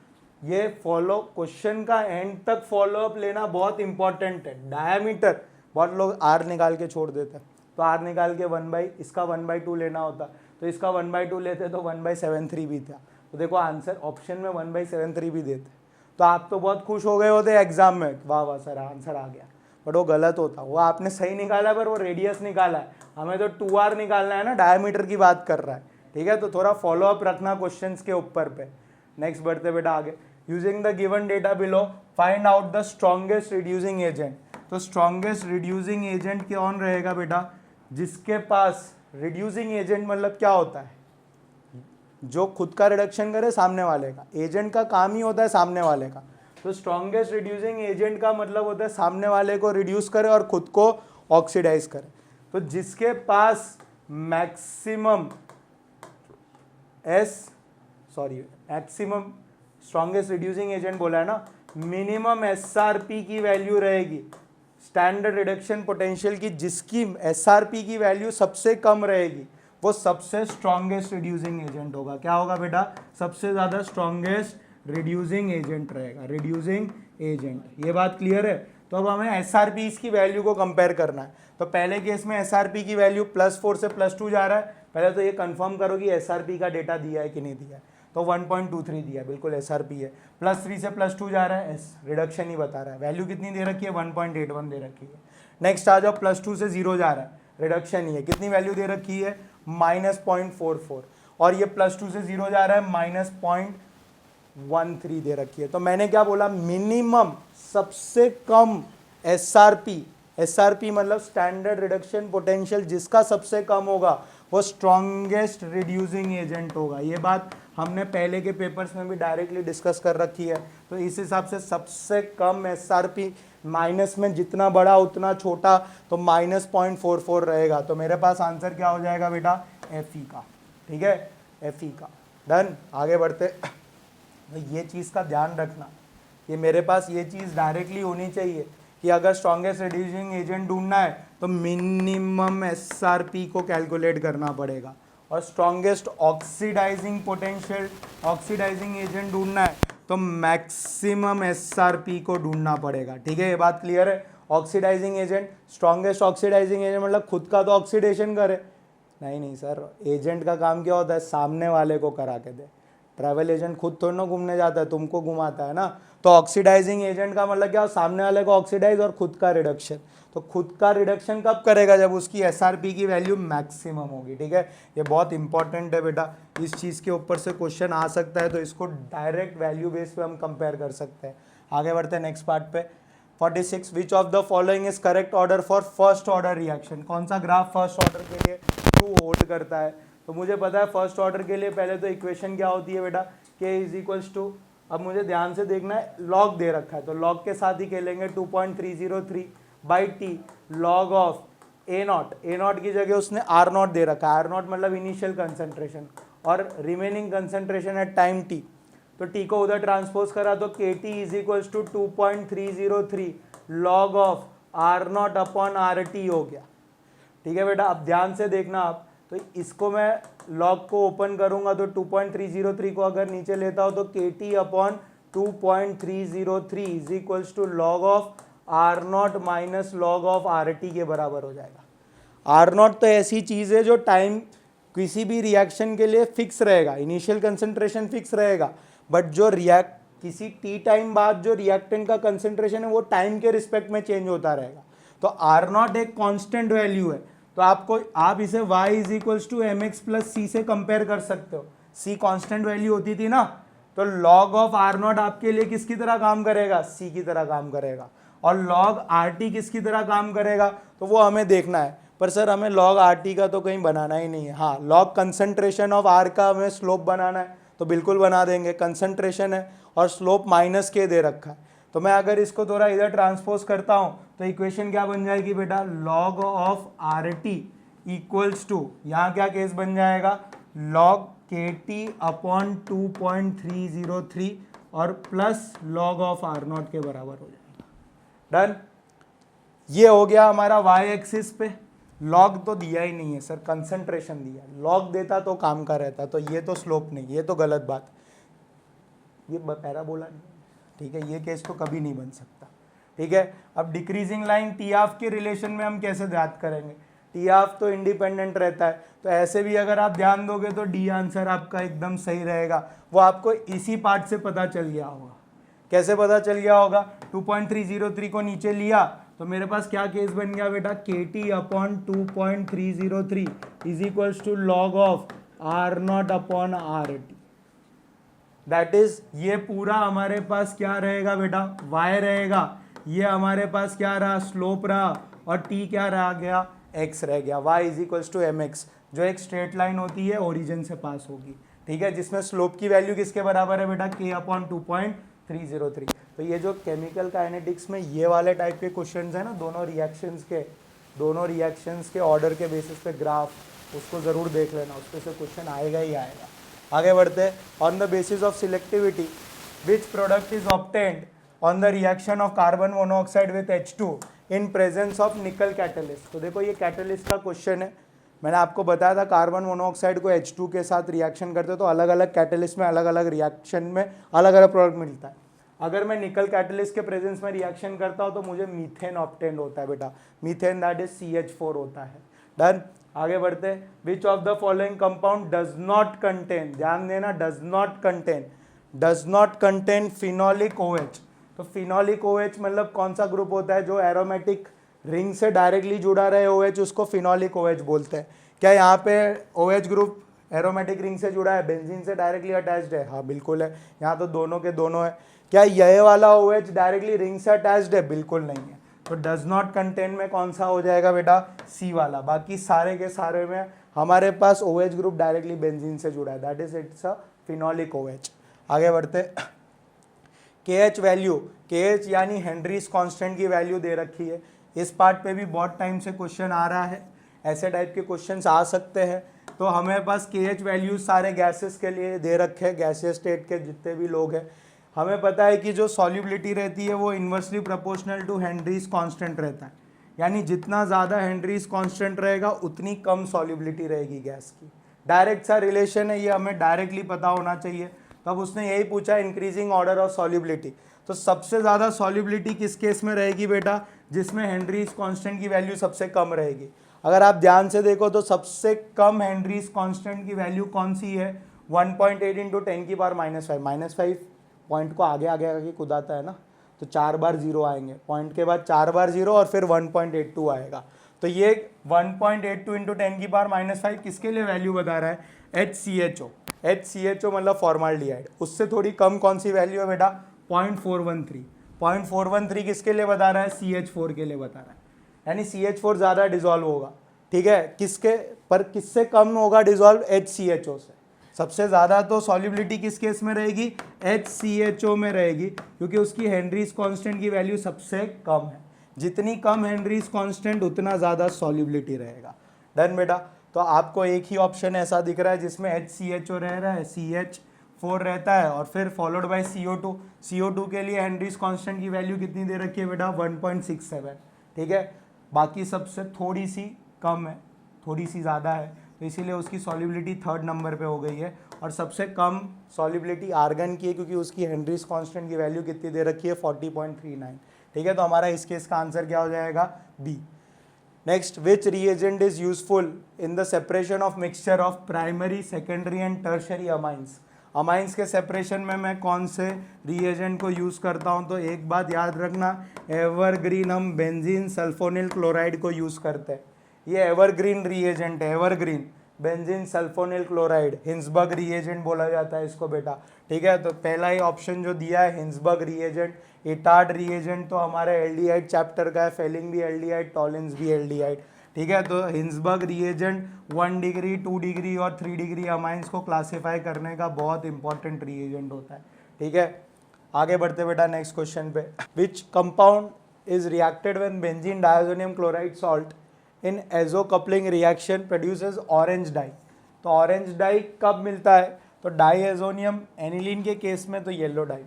ये फॉलो क्वेश्चन का एंड तक फॉलो अप लेना बहुत इंपॉर्टेंट है। डायमीटर बहुत लोग आर निकाल के छोड़ देते हैं, तो आर निकाल के इसका 1/2 लेना होता, तो इसका 1/2 लेते तो 1/73 भी था। तो देखो आंसर ऑप्शन में 1/73 भी देते, तो आप तो बहुत खुश हो गए होते एग्जाम में, वाह वाह सर आंसर आ गया, बट वो गलत होता। वो आपने सही निकाला पर वो रेडियस निकाला है, हमें तो 2r निकालना है ना, डायमीटर की बात कर रहा है, ठीक है। तो थोड़ा फॉलो अप रखना क्वेश्चंस के ऊपर पे। नेक्स्ट बढ़ते बेटा आगे। Using the given data below find out the strongest reducing agent. तो स्ट्रॉन्गेस्ट रिड्यूसिंग एजेंट कौन रहेगा बेटा, जिसके पास रिड्यूसिंग एजेंट मतलब क्या होता है, जो खुद का रिडक्शन करे सामने वाले का। एजेंट का काम ही होता है सामने वाले का। तो स्ट्रॉन्गेस्ट रिड्यूसिंग एजेंट का मतलब होता है सामने वाले को रिड्यूस करे और खुद को ऑक्सीडाइज करे। तो जिसके पास मैक्सिमम स्ट्रॉन्गेस्ट रिड्यूसिंग एजेंट बोला है ना, मिनिमम एसआरपी की वैल्यू रहेगी, स्टैंडर्ड रिडक्शन पोटेंशियल की, जिसकी एसआरपी की वैल्यू सबसे कम रहेगी वो सबसे स्ट्रॉन्गेस्ट रिड्यूसिंग एजेंट होगा। क्या होगा बेटा, सबसे ज्यादा स्ट्रॉन्गेस्ट रिड्यूसिंग एजेंट रहेगा, रिड्यूसिंग एजेंट। ये बात क्लियर है। तो अब हमें एसआरपी की वैल्यू को कंपेयर करना है। तो पहले केस में एसआरपी की वैल्यू +4 से +2 जा रहा है, पहले तो ये कंफर्म करो कि एसआरपी का डेटा दिया है कि नहीं दिया है। तो 1.23 दिया, बिल्कुल एसआरपी है। +3 से +2 जा रहा है, रिडक्शन ही बता रहा है। वैल्यू कितनी दे रखी है, 1.81 दे रखी है। नेक्स्ट आ जाओ, +2 से 0 जा रहा है, रिडक्शन ही है। कितनी वैल्यू दे रखी है, -0.44, और ये +2 से 0 जा रहा है, -0.13 दे रखी है। तो मैंने क्या बोला, मिनिमम सबसे कम एसआरपी मतलब स्टैंडर्ड रिडक्शन पोटेंशियल जिसका सबसे कम होगा वो स्ट्रॉन्गेस्ट रिड्यूसिंग एजेंट होगा। ये बात हमने पहले के पेपर्स में भी डायरेक्टली डिस्कस कर रखी है। तो इस हिसाब से सबसे कम एसआरपी, माइनस में जितना बड़ा उतना छोटा, तो -0.44 रहेगा। तो मेरे पास आंसर क्या हो जाएगा बेटा, FE का, ठीक है, FE का। डन, आगे बढ़ते। तो ये चीज़ का ध्यान रखना, कि मेरे पास ये चीज़ डायरेक्टली होनी चाहिए कि अगर स्ट्रॉन्गेस्ट रिड्यूसिंग एजेंट ढूंढना है तो मिनिमम एसआरपी को कैलकुलेट करना पड़ेगा, और स्ट्रॉन्गेस्ट ऑक्सीडाइजिंग एजेंट ढूंढना है तो मैक्सिमम एसआरपी को ढूंढना पड़ेगा, ठीक है। ये बात क्लियर है। Oxidising agent, strongest oxidising agent मतलब खुद का तो ऑक्सीडेशन करे, नहीं सर, एजेंट का काम क्या होता है, सामने वाले को करा के दे। ट्रैवल एजेंट खुद थोड़ी ना घूमने जाता है, तुमको घुमाता है ना। तो ऑक्सीडाइजिंग एजेंट का मतलब क्या, सामने वाले को ऑक्सीडाइज और खुद का रिडक्शन। तो खुद का रिडक्शन कब करेगा, जब उसकी एसआरपी की वैल्यू मैक्सिमम होगी, ठीक है। ये बहुत इंपॉर्टेंट है बेटा, इस चीज़ के ऊपर से क्वेश्चन आ सकता है, तो इसको डायरेक्ट वैल्यू बेस पे हम कंपेयर कर सकते हैं। आगे बढ़ते हैं नेक्स्ट पार्ट पे। 46, विच of the following is correct order for first order reaction. कौन सा ग्राफ फर्स्ट ऑर्डर के लिए ट्रू होल्ड करता है। तो मुझे पता है फर्स्ट ऑर्डर के लिए पहले तो इक्वेशन क्या होती है बेटा, k = टू, अब मुझे ध्यान से देखना है, लॉग दे रखा है तो लॉग के साथ ही खेलेंगे, 2.303/t लॉग ऑफ a0 की जगह उसने r0 दे रखा है। r0 मतलब इनिशियल कंसंट्रेशन और remaining concentration at time t। तो t को उधर ट्रांसपोज करा तो kt = 2.303 लॉग ऑफ r0/rt हो गया, ठीक है बेटा। अब ध्यान से देखना आप, तो इसको मैं लॉग को ओपन करूंगा तो 2.303 को अगर नीचे लेता हूं तो kt/2.303 = log of r0 - log of rt के बराबर हो जाएगा। r0 तो ऐसी चीज़ है जो टाइम किसी भी रिएक्शन के लिए फिक्स रहेगा, इनिशियल कंसंट्रेशन फिक्स रहेगा, बट जो किसी टी टाइम बाद जो रिएक्टेंट का कंसंट्रेशन है वो टाइम के रिस्पेक्ट में चेंज होता रहेगा। तो r0 एक कांस्टेंट वैल्यू है, तो आप इसे y = mx + c से कंपेयर कर सकते हो। c कांस्टेंट वैल्यू होती थी ना, तो log ऑफ r0 आपके लिए किसकी तरह काम करेगा, c की तरह काम करेगा, और log rt किसकी तरह काम करेगा, तो वो हमें देखना है। पर सर हमें लॉग आर टी का तो कहीं बनाना ही नहीं है। हाँ, लॉग कंसंट्रेशन ऑफ आर का हमें स्लोप बनाना है तो बिल्कुल बना देंगे, कंसंट्रेशन है और स्लोप माइनस के दे रखा है। तो मैं अगर इसको थोड़ा इधर ट्रांसपोज करता हूँ तो इक्वेशन क्या बन जाएगी बेटा, log of R T equals to, यहाँ क्या केस बन जाएगा, लॉग के टी अपॉन 2.303 और plus log of R naught के बराबर हो जाएगा। डन। ये हो गया हमारा वाई एक्सिस पे। लॉग तो दिया ही नहीं है सर, कंसंट्रेशन दिया, लॉग देता तो काम का रहता, तो ये तो स्लोप नहीं, ये तो गलत बात, ये पैराबोला नहीं, ठीक है, ये केस तो कभी नहीं बन सकता। ठीक है, अब डिक्रीजिंग लाइन टी ऑफ के रिलेशन में हम कैसे याद करेंगे, टी ऑफ तो इंडिपेंडेंट रहता है, तो ऐसे भी अगर आप ध्यान दोगे तो डी आंसर आपका एकदम सही रहेगा। वो आपको इसी पार्ट से पता चल गया होगा। कैसे पता चल गया होगा, 2.303 को नीचे लिया तो मेरे पास क्या केस बन गया बेटा, K T upon 2.303 is equals to log of R naught upon R T. That is, ये पूरा हमारे पास क्या रहेगा बेटा, y रहेगा, ये हमारे पास क्या रहा, स्लोप रहा, और t क्या रहा गया, x रह गया। y is equals to M X, जो एक स्ट्रेट लाइन होती है ओरिजिन से पास होगी, ठीक है, जिसमें स्लोप की वैल्यू किसके बराबर है बेटा, k अपॉन 2.303। तो ये जो केमिकल काइनेटिक्स में ये वाले टाइप के क्वेश्चंस है ना, दोनों रिएक्शंस के ऑर्डर के बेसिस पे ग्राफ, उसको ज़रूर देख लेना, उस पर से क्वेश्चन आएगा ही आएगा। आगे बढ़ते हैं, on the basis of selectivity which product is obtained on the reaction of carbon monoxide with H2 in presence of निकल कैटलिस्ट। तो देखो ये कैटलिस्ट का क्वेश्चन है, मैंने आपको बताया था कार्बन मोनोऑक्साइड को H2 के साथ रिएक्शन करते तो अलग अलग कैटलिस्ट में अलग अलग रिएक्शन में अलग अलग प्रोडक्ट मिलता है। अगर मैं निकल कैटलिस्ट के प्रेजेंस में रिएक्शन करता हूँ तो मुझे मीथेन ऑब्टेन्ड होता है बेटा, मीथेन दैट इज CH4 होता है। डन। आगे बढ़ते हैं, which of the following compound does not contain, ध्यान देना, does not contain phenolic OH। तो फिनोलिक OH मतलब कौन सा ग्रुप होता है, जो एरोमेटिक रिंग से डायरेक्टली जुड़ा रहे OH, उसको फिनोलिक OH बोलते हैं। क्या यहाँ पे OH ग्रुप एरोमेटिक रिंग से जुड़ा है, बेंजीन से डायरेक्टली अटैच्ड है, हाँ बिल्कुल है, यहाँ तो दोनों के दोनों है। क्या यह वाला OH डायरेक्टली रिंग से अटैच्ड है, बिल्कुल नहीं है। तो डज नॉट कंटेन में कौन सा हो जाएगा बेटा, सी वाला। बाकी सारे के सारे में हमारे पास OH ग्रुप डायरेक्टली बेंजीन से जुड़ा है, that is it's a phenolic OH। आगे बढ़ते, KH वैल्यू, KH यानी हेनरीज कांस्टेंट की वैल्यू दे रखी है। इस पार्ट पे भी बहुत टाइम से क्वेश्चन आ रहा है, ऐसे टाइप के क्वेश्चंस आ सकते हैं। तो हमें पास KH वैल्यूज सारे गैसेस के लिए दे रखे हैं, गैसियस स्टेट के जितने भी लोग हैं। हमें पता है कि जो सॉल्युबिलिटी रहती है वो inversely proportional to Henry's constant रहता है, यानी जितना ज़्यादा हेनरीज कांस्टेंट रहेगा उतनी कम सॉल्युबिलिटी रहेगी गैस की। डायरेक्ट सा रिलेशन है, ये हमें डायरेक्टली पता होना चाहिए। तब उसने यही पूछा इंक्रीजिंग ऑर्डर ऑफ सॉल्युबिलिटी, तो सबसे ज़्यादा सॉल्युबिलिटी किस केस में रहेगी बेटा, जिसमें हेनरीज कांस्टेंट की वैल्यू सबसे कम रहेगी। अगर आप ध्यान से देखो तो सबसे कम हेनरीज कांस्टेंट की वैल्यू कौन सी है, 1.8 इंटू 10 की पावर -5 पॉइंट को आगे आगे आगे कुदाता है ना, तो 4 बार 0 आएंगे, पॉइंट के बाद 4 बार 0 और फिर 1.82 आएगा। तो ये 1.82 इंटू 10 की पावर -5 किसके लिए वैल्यू बता रहा है, HCHO मतलब फॉर्माल्डिहाइड। उससे थोड़ी कम कौन सी वैल्यू है बेटा, 0.413 किसके लिए बता रहा है, CH4 के लिए बता रहा है, यानी CH4 ज़्यादा डिजॉल्व होगा, ठीक है, किसके पर, किससे कम होगा डिजॉल्व, HCHO से। सबसे ज़्यादा तो सॉल्युबिलिटी किस केस में रहेगी, HCHO में रहेगी, क्योंकि उसकी हेनरीज कांस्टेंट की वैल्यू सबसे कम है। जितनी कम हेनरीज कांस्टेंट उतना ज़्यादा सॉल्युबिलिटी रहेगा। डन बेटा। तो आपको एक ही ऑप्शन ऐसा दिख रहा है जिसमें HCHO रह रहा है, CH4 रहता है और फिर फॉलोड बाय CO2। CO2 के लिए हेनरीज कांस्टेंट की वैल्यू कितनी दे रखी है बेटा, 1.67, ठीक है, बाकी सबसे थोड़ी सी कम है, थोड़ी सी ज़्यादा है, तो इसीलिए उसकी सॉल्युबिलिटी 3rd नंबर पे हो गई है। और सबसे कम सॉल्युबिलिटी आर्गन की है, क्योंकि उसकी हेनरीज कांस्टेंट की वैल्यू कितनी दे रखी है, 40.39, ठीक है। तो हमारा इस केस का आंसर क्या हो जाएगा, B. Next, which reagent is useful in the separation of mixture of primary, secondary and tertiary amines. Amines के सेपरेशन में मैं कौन से रिएजेंट को यूज़ करता हूं, तो एक बात याद रखना, एवरग्रीन, हम बेंजीन सल्फोनिल क्लोराइड को यूज़ करते हैं। ये एवरग्रीन रिएजेंट है, evergreen, benzene sulphonyl chloride, Hinsberg reagent बोला जाता है इसको बेटा, ठीक है। तो पहला ही ऑप्शन जो दिया है हिंसबर्ग रिएजेंट। इटार्ड रिएजेंट तो हमारे एल्डिहाइड चैप्टर का है, फेलिंग भी एल्डिहाइड, टॉलिन्स भी एल्डिहाइड। ठीक है, तो हिंसबर्ग रिएजेंट 1 डिग्री 2 डिग्री और 3 डिग्री अमाइंस को क्लासीफाई करने का बहुत इंपॉर्टेंट रिएजेंट होता है। ठीक है, आगे बढ़ते बेटा नेक्स्ट क्वेश्चन पे। Which compound is reacted when benzene diazonium chloride salt in azo coupling reaction produces orange dye. तो ऑरेंज डाई कब मिलता है? तो डाईएजोनियम एनिलीन के केस में तो येलो डाई।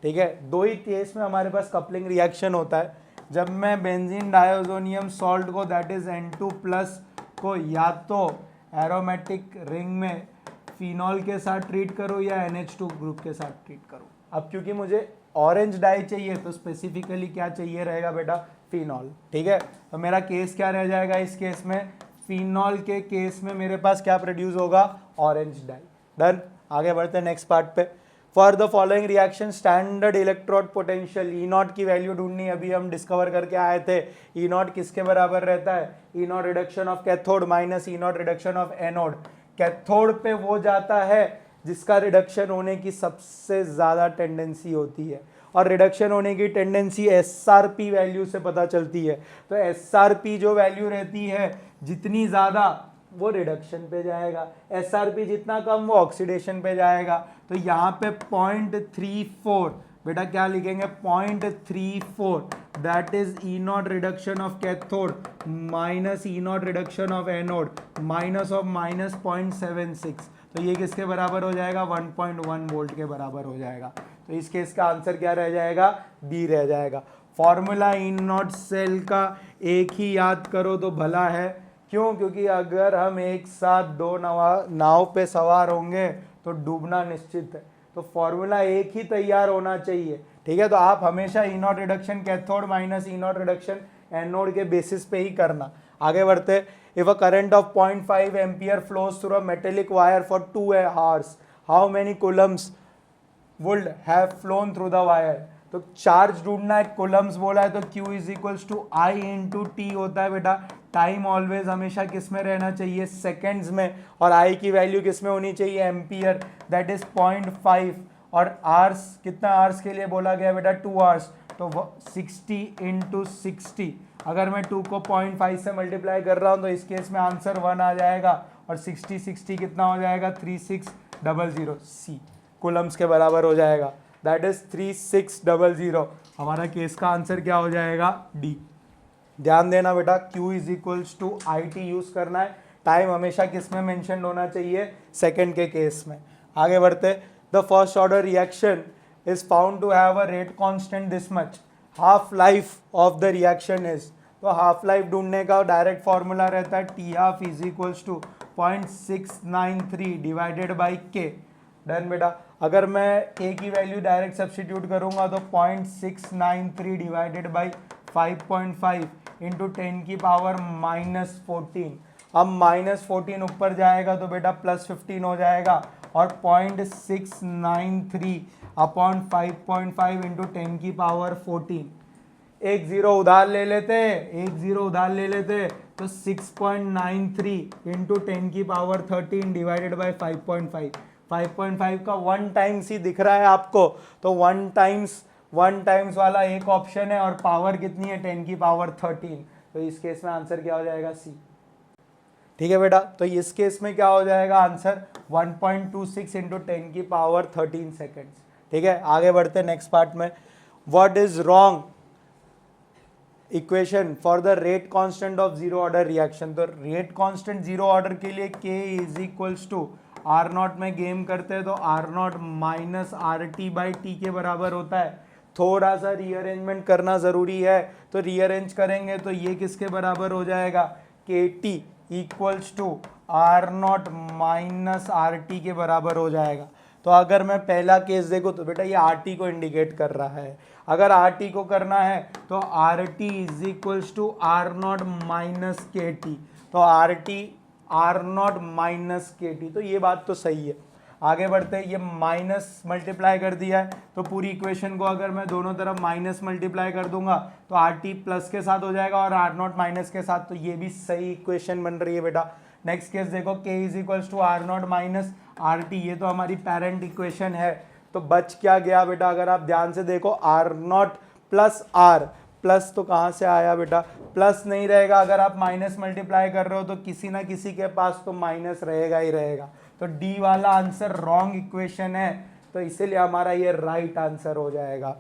ठीक है, दो ही केस में हमारे पास कपलिंग रिएक्शन होता है। जब मैं बेंजीन डायोजोनियम सॉल्ट को दैट इज N2+ को या तो एरोमेटिक रिंग में फिनॉल के साथ ट्रीट करूँ या NH2 ग्रुप के साथ ट्रीट करूँ। अब क्योंकि मुझे ऑरेंज डाई चाहिए तो स्पेसिफिकली क्या चाहिए रहेगा बेटा? फिनॉल। ठीक है, तो मेरा केस क्या रह जाएगा इस केस में? फिनॉल के केस में मेरे पास क्या प्रोड्यूस होगा? Orange die. डन, आगे बढ़ते हैं नेक्स्ट पार्ट पे। For the following reaction standard electrode potential E0 की वैल्यू ढूंढनी, अभी हम डिस्कवर करके आए थे। E0 किसके बराबर रहता है? E0 reduction of cathode minus E0 reduction of anode. Cathode पे वो जाता है जिसका रिडक्शन होने की सबसे ज़्यादा टेंडेंसी होती है, और रिडक्शन होने की टेंडेंसी SRP वैल्यू से पता चलती है। तो SRP जो वैल्यू रहती है जितनी ज़्यादा वो रिडक्शन पे जाएगा, SRP जितना कम वो ऑक्सीडेशन पे जाएगा। तो यहाँ पे 0.34 बेटा क्या लिखेंगे? 0.34 that is E0 reduction of cathode minus E0 reduction of anode minus of minus 0.76। तो ये किसके बराबर हो जाएगा? 1.1 वोल्ट के बराबर हो जाएगा। तो इस केस का आंसर क्या रह जाएगा? बी रह जाएगा। फॉर्मूला E0 सेल का एक ही याद करो तो भला है। क्यों? क्योंकि अगर हम एक साथ दो नाव पे सवार होंगे तो डूबना निश्चित है। तो फॉर्मूला एक ही तैयार होना चाहिए। ठीक है, तो आप हमेशा E0 reduction cathode minus E0 reduction anode के बेसिस पे ही करना। आगे बढ़ते। If a current of 0.5 ampere flows through a metallic wire for 2 hours, how many coulombs would have flown through the wire. तो चार्ज ढूंढना है, कूलम्स बोला है, तो Q is equals to I into T होता है बेटा। टाइम ऑलवेज हमेशा किस में रहना चाहिए? सेकेंड्स में, और I की वैल्यू किस में होनी चाहिए? Ampere, that is 0.5। और आवर्स, कितना आवर्स के लिए बोला गया बेटा? 2 hours। तो 60 इंटू 60, अगर मैं 2 को 0.5 से मल्टीप्लाई कर रहा हूँ तो इस केस में आंसर 1 आ जाएगा, और 60 कितना हो जाएगा? 3600 C कूलम्स के बराबर हो जाएगा। That is 3600। हमारा केस का आंसर क्या हो जाएगा? डी। ध्यान देना बेटा, Q is equals to IT use करना है। टाइम हमेशा किस में मेंशन होना चाहिए? सेकंड के केस में। आगे बढ़ते। The first order reaction is found to have a rate constant this much, half life of the reaction is. तो हाफ लाइफ ढूंढने का डायरेक्ट फॉर्मूला रहता है T half is equals to 0.693 divided by K। Done बेटा, अगर मैं A की value direct substitute करूंगा तो 0.693 डिवाइडेड बाई 5.5 इंटू 10 की पावर -14। अब -14 ऊपर जाएगा तो बेटा +15 हो जाएगा, और 0.693 अपॉन 5.5 इंटू 10 की पावर 14। एक जीरो उधार ले लेते तो 6.93 इंटू 10 की पावर 13 डिवाइडेड बाई 5.5। 5.5 का 1 टाइम्स ही दिख रहा है आपको, तो 1 टाइम्स वाला एक ऑप्शन है, और पावर कितनी है? 10 की पावर 13। तो इस केस में आंसर क्या हो जाएगा? सी। ठीक है बेटा, तो इस केस में क्या हो जाएगा आंसर? 1.26 इंटू 10 की पावर 13 सेकेंड्स। ठीक है, आगे बढ़ते नेक्स्ट पार्ट में। What is wrong equation for the rate constant of zero order reaction? तो रेट कांस्टेंट जीरो ऑर्डर के लिए K is equals to R0 में गेम करते हैं तो R0 minus RT by T के बराबर होता है। थोड़ा सा रीअरेंजमेंट करना ज़रूरी है, तो रीअरेंज करेंगे तो ये किसके बराबर हो जाएगा? KT equals to R0 minus RT के बराबर हो जाएगा। तो अगर मैं पहला केस देखूँ तो बेटा ये RT को इंडिकेट कर रहा है। अगर RT को करना है तो RT is equals to R0 minus KT। तो R0 माइनस KT, तो ये बात तो सही है। आगे बढ़ते हैं, ये माइनस मल्टीप्लाई कर दिया है तो पूरी इक्वेशन को अगर मैं दोनों तरफ माइनस मल्टीप्लाई कर दूंगा तो RT प्लस के साथ हो जाएगा और R0 माइनस के साथ, तो ये भी सही इक्वेशन बन रही है बेटा। नेक्स्ट केस देखो, K is equals to R0 minus RT, ये तो हमारी पेरेंट इक्वेशन है। तो बच क्या गया बेटा? अगर आप ध्यान से देखो, R0 प्लस R प्लस तो कहाँ से आया बेटा, प्लस नहीं रहेगा, अगर आप माइनस मल्टीप्लाई कर रहे हो तो किसी ना किसी के पास तो माइनस रहेगा ही रहेगा, तो डी वाला आंसर रॉन्ग इक्वेशन है, तो इसीलिए हमारा ये राइट आंसर हो जाएगा।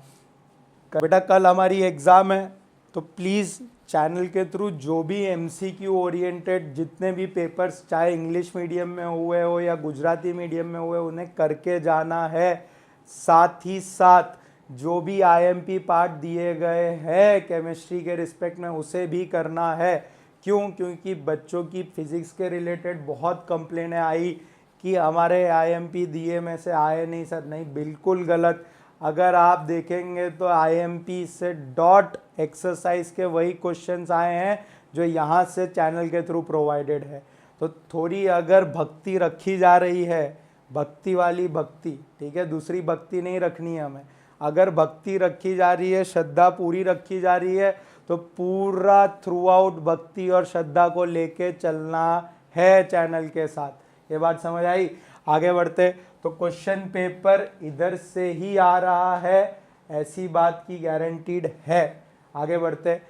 बेटा कल हमारी एग्ज़ाम है, तो प्लीज़ चैनल के थ्रू जो भी एमसीक्यू ओरिएंटेड जितने भी पेपर्स चाहे इंग्लिश मीडियम में हुए हो या गुजराती मीडियम में हुए उन्हें करके जाना है। साथ ही साथ जो भी आईएमपी पार्ट दिए गए हैं केमिस्ट्री के रिस्पेक्ट में उसे भी करना है। क्यों? क्योंकि बच्चों की फिजिक्स के रिलेटेड बहुत कंप्लेनें आई कि हमारे आईएमपी दिए में से आए नहीं सर। नहीं, बिल्कुल गलत। अगर आप देखेंगे तो आईएमपी से डॉट एक्सरसाइज के वही क्वेश्चंस आए हैं जो यहाँ से चैनल के थ्रू प्रोवाइडेड है। तो थोड़ी अगर भक्ति रखी जा रही है, भक्ति वाली भक्ति, ठीक है, दूसरी भक्ति नहीं रखनी है हमें। अगर भक्ति रखी जा रही है, श्रद्धा पूरी रखी जा रही है, तो पूरा थ्रू आउट भक्ति और श्रद्धा को लेके चलना है चैनल के साथ। ये बात समझ आई? आगे बढ़ते। तो क्वेश्चन पेपर इधर से ही आ रहा है, ऐसी बात की गारंटीड है। आगे बढ़ते,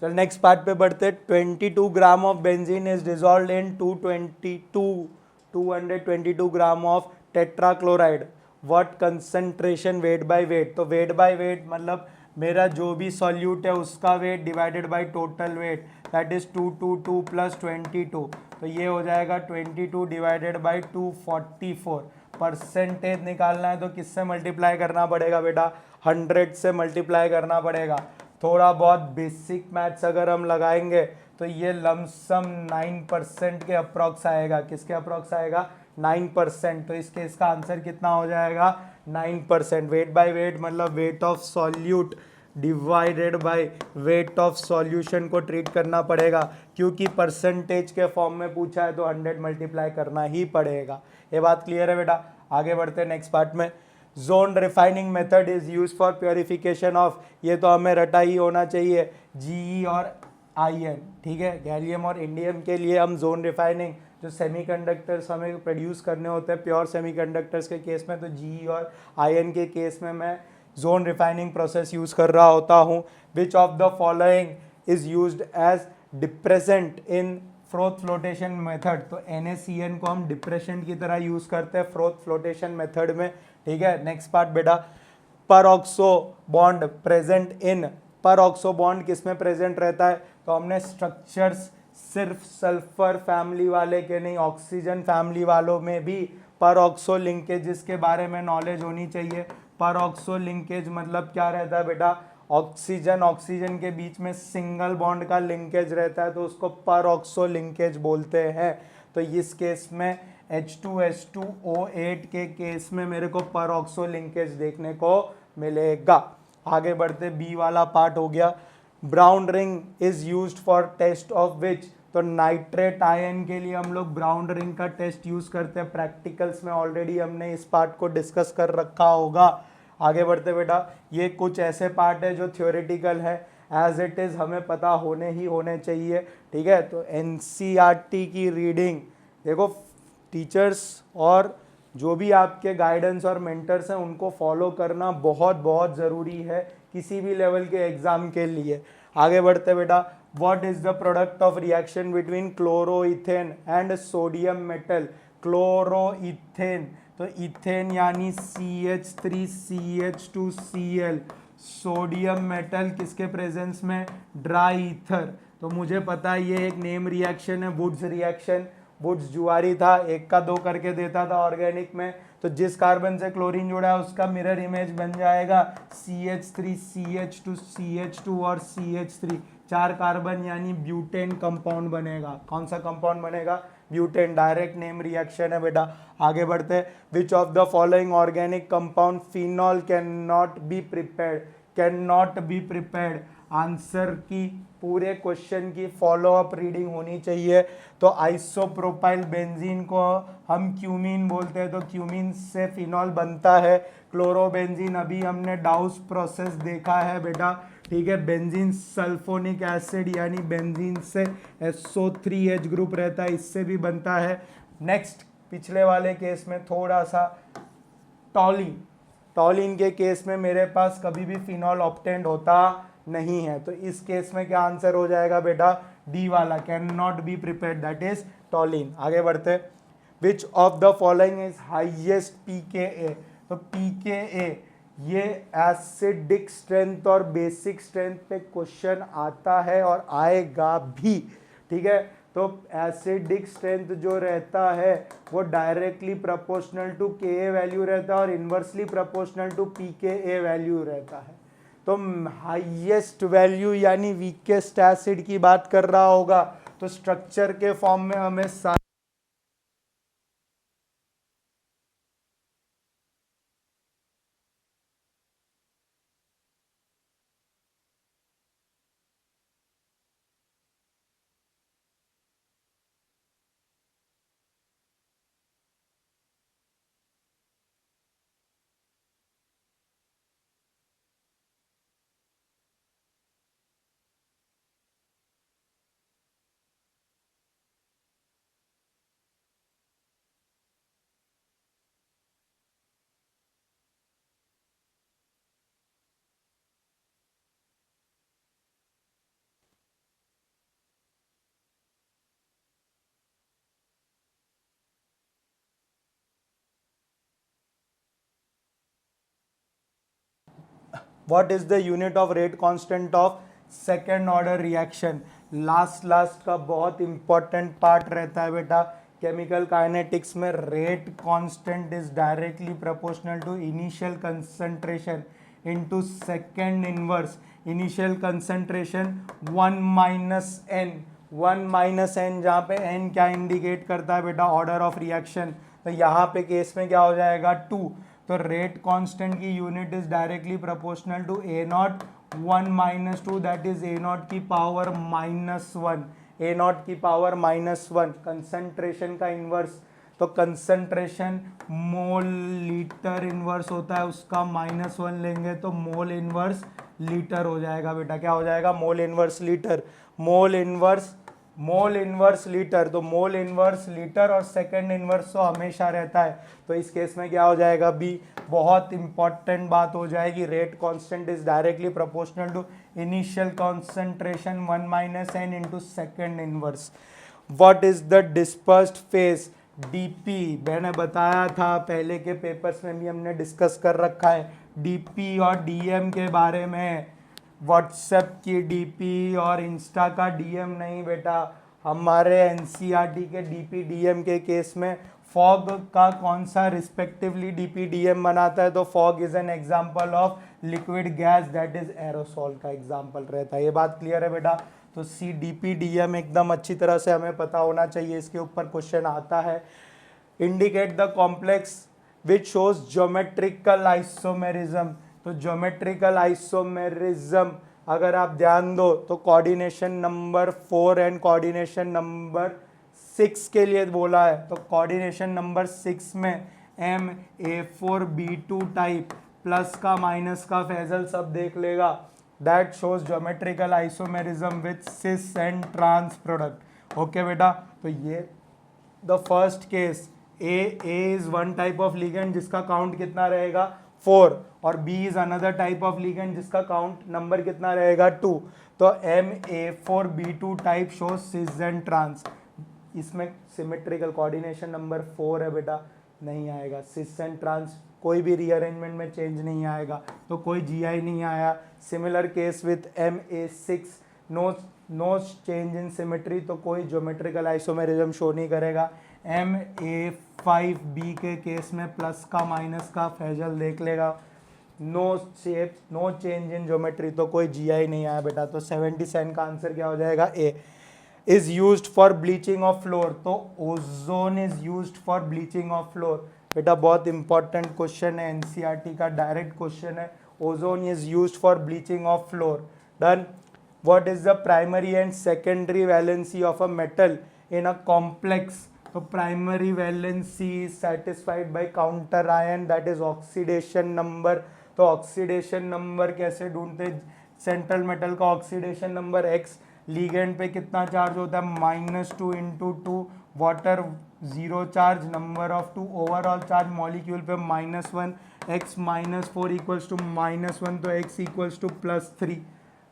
चल नेक्स्ट पार्ट पे बढ़ते। 22 gram of benzene is dissolved in 222 gram of tetrachloride, what concentration weight by weight. तो वेट बाय वेट मतलब मेरा जो भी सॉल्यूट है उसका weight divided by total weight, that is 222 plus 22, तो ये हो जाएगा 22 डिवाइडेड बाय 244। परसेंटेज निकालना है तो किससे मल्टीप्लाई करना पड़ेगा बेटा? 100 से मल्टीप्लाई करना पड़ेगा। थोड़ा बहुत बेसिक मैथ्स अगर हम लगाएंगे तो ये लमसम 9% के अप्रॉक्स आएगा। किसके अप्रॉक्स आएगा? 9%। तो इस केस का आंसर कितना हो जाएगा? 9%। वेट बाय वेट मतलब weight of solute divided by weight of solution को ट्रीट करना पड़ेगा, क्योंकि परसेंटेज के फॉर्म में पूछा है तो 100 मल्टीप्लाई करना ही पड़ेगा। ये बात क्लियर है बेटा? आगे बढ़ते हैं नेक्स्ट पार्ट में। Zone refining method is use for purification of, ये तो हमें रटा ही होना चाहिए, जीई और आईएन, ठीक है। गैलियम और इंडियम के लिए हम जोन रिफाइनिंग, जो सेमीकंडक्टर्स हमें प्रोड्यूस करने होते हैं प्योर सेमीकंडक्टर्स के केस में, तो जीई और आईएन के केस में मैं जोन रिफाइनिंग प्रोसेस यूज कर रहा होता हूँ। Which of the following is used as depressant in froth flotation method. तो NaCN को हम डिप्रेशन की तरह यूज करते हैं फ्रोथ फ्लोटेशन मेथड में, ठीक है। नेक्स्ट पार्ट बेटा, peroxo bond present in, peroxo bond किस में प्रेजेंट रहता है? तो हमने स्ट्रक्चर्स सिर्फ सल्फर फैमिली वाले के नहीं, ऑक्सीजन फैमिली वालों में भी परऑक्सो लिंकेजेस के बारे में नॉलेज होनी चाहिए। परऑक्सो लिंकेज मतलब क्या रहता है बेटा? ऑक्सीजन ऑक्सीजन के बीच में सिंगल बॉन्ड का लिंकेज रहता है, तो उसको परऑक्सो लिंकेज बोलते हैं। तो इस केस में H2H2O8 के केस में मेरे को परऑक्सो लिंकेज देखने को मिलेगा। आगे बढ़ते, बी वाला पार्ट हो गया। Brown ring is used for test of which. तो नाइट्रेट आयन के लिए हम लोग ब्राउन रिंग का टेस्ट यूज करते हैं। प्रैक्टिकल्स में ऑलरेडी हमने इस पार्ट को डिस्कस कर रखा होगा। आगे बढ़ते बेटा, ये कुछ ऐसे पार्ट है जो थ्योरेटिकल है, एज इट इज़ हमें पता होने ही होने चाहिए, ठीक है। तो NCERT की रीडिंग देखो, टीचर्स और जो भी आपके गाइडेंस और मेंटर्स हैं उनको फॉलो करना बहुत बहुत ज़रूरी है किसी भी लेवल के एग्ज़ाम के लिए। आगे बढ़ते बेटा, what is the product of reaction between chloroethane and sodium metal. Chloroethane, तो इथेन यानी CH3CH2Cl, सोडियम मेटल किसके प्रेजेंस में? Dry ether. तो मुझे पता है ये एक नेम रिएक्शन है, वुड्स रिएक्शन। वुड्स जुआरी था, 1 का 2 करके देता था ऑर्गेनिक में, तो जिस कार्बन से क्लोरीन जुड़ा है उसका मिरर इमेज बन जाएगा CH3CH2CH2 और CH3, 4 कार्बन यानी ब्यूटेन कंपाउंड बनेगा। कौन सा कंपाउंड बनेगा? ब्यूटेन। डायरेक्ट नेम रिएक्शन है बेटा। आगे बढ़ते हैं, which of the following organic compound phenol can not be prepared, can not be prepared. Answer की पूरे क्वेश्चन की फॉलोअप रीडिंग होनी चाहिए। तो आइसोप्रोपाइल बेंजीन को हम क्यूमीन बोलते हैं, तो क्यूमीन से फिनॉल बनता है। क्लोरोबेंजीन अभी हमने डाउस प्रोसेस देखा है बेटा, ठीक है। बेंजीन सल्फोनिक एसिड यानी बेंजीन से SO3H ग्रुप रहता है, इससे भी बनता है। नेक्स्ट, पिछले वाले केस में थोड़ा सा टॉलिन, टॉलिन के केस में मेरे पास कभी भी फिनॉल ऑब्टेंड होता नहीं है। तो इस केस में क्या आंसर हो जाएगा बेटा, डी वाला, can not be prepared, that is टॉलिन। आगे बढ़ते, which of the following is highest pKa। तो pKa ये एसिडिक स्ट्रेंथ और बेसिक स्ट्रेंथ पे क्वेश्चन आता है और आएगा भी, ठीक है। तो एसिडिक स्ट्रेंथ जो रहता है वो directly proportional to Ka value रहता है और inversely proportional to pKa value रहता है। तो हाईएस्ट वैल्यू यानी वीकेस्ट एसिड की बात कर रहा होगा, तो स्ट्रक्चर के फॉर्म में हमें what is the unit of rate constant of second order reaction. Last का बहुत इंपॉर्टेंट पार्ट रहता है बेटा केमिकल काइनेटिक्स में। Rate constant is directly proportional to initial concentration into second inverse. Initial concentration 1 - n जहाँ पे n क्या indicate करता है बेटा, ऑर्डर ऑफ रिएक्शन। तो यहाँ पे केस में क्या हो जाएगा 2। तो रेट कांस्टेंट की unit is directly proportional to A0 1 - 2 that is A0 की पावर -1, A0 की पावर -1। कंसंट्रेशन का इनवर्स, तो कंसंट्रेशन मोल लीटर इनवर्स होता है, उसका -1 लेंगे तो मोल इनवर्स लीटर हो जाएगा बेटा। क्या हो जाएगा, mole inverse litre. Mole inverse litre, तो मोल इनवर्स लीटर और सेकंड इनवर्स तो हमेशा रहता है। तो इस केस में क्या हो जाएगा, बी। बहुत इंपॉर्टेंट बात हो जाएगी, rate constant is directly proportional to initial concentration 1 - n into second inverse. What is the dispersed phase, DP. मैंने बताया था पहले के पेपर्स में भी हमने डिस्कस कर रखा है डीपी और डीएम के बारे में। व्हाट्सएप की डीपी और इंस्टा का डीएम नहीं बेटा। हमारे एनसीईआरटी के डीपी डीएम के केस में फॉग का कौन सा रिस्पेक्टिवली डीपी डीएम बनाता है, तो fog is an example of liquid gas that is aerosol का एग्जांपल रहता है। ये बात क्लियर है बेटा। तो सी डीपी डीएम एकदम अच्छी तरह से हमें पता होना चाहिए, इसके ऊपर क्वेश्चन आता है। Indicate the complex which shows geometrical isomerism. तो ज्योमेट्रिकल आइसोमेरिज्म अगर आप ध्यान दो तो coordination number 4 and coordination number 6 के लिए बोला है। तो कोऑर्डिनेशन नंबर 6 में MA4B2 टाइप प्लस का माइनस का फैजल सब देख लेगा। That shows geometrical isomerism with cis and trans product. Okay बेटा, तो ये the first case A is one type of ligand जिसका काउंट कितना रहेगा 4 और B is another type of ligand जिसका काउंट नंबर कितना रहेगा 2। तो MA4B2 type shows cis and trans. इसमें सिमेट्रिकल कोऑर्डिनेशन नंबर 4 है बेटा, नहीं आएगा। सिस एंड ट्रांस कोई भी रीअरेंजमेंट में चेंज नहीं आएगा, तो कोई GI नहीं आया। Similar case with MA6, no change in symmetry, तो कोई ज्योमेट्रिकल आइसोमेरिज्म शो नहीं करेगा। MA5B के केस में प्लस का माइनस का फैजल देख लेगा, नो चेंज इन ज्योमेट्री, तो कोई GI नहीं आया बेटा। तो 77 का आंसर क्या हो जाएगा, A। Is used for bleaching of flour, तो ozone is used for bleaching of flour. बेटा बहुत इंपॉर्टेंट क्वेश्चन है, एनसीईआरटी का डायरेक्ट क्वेश्चन है। Ozone is used for bleaching of flour. Done. What is the primary and secondary valency of a metal in a complex. तो primary valency satisfied by counter ion that is oxidation number. तो oxidation number कैसे ढूंढते, central metal का oxidation number X, ligand पे कितना charge होता है -2 × 2, water 0 charge, number of 2, overall charge molecule पे -1, X -4 = -1, तो X = +3।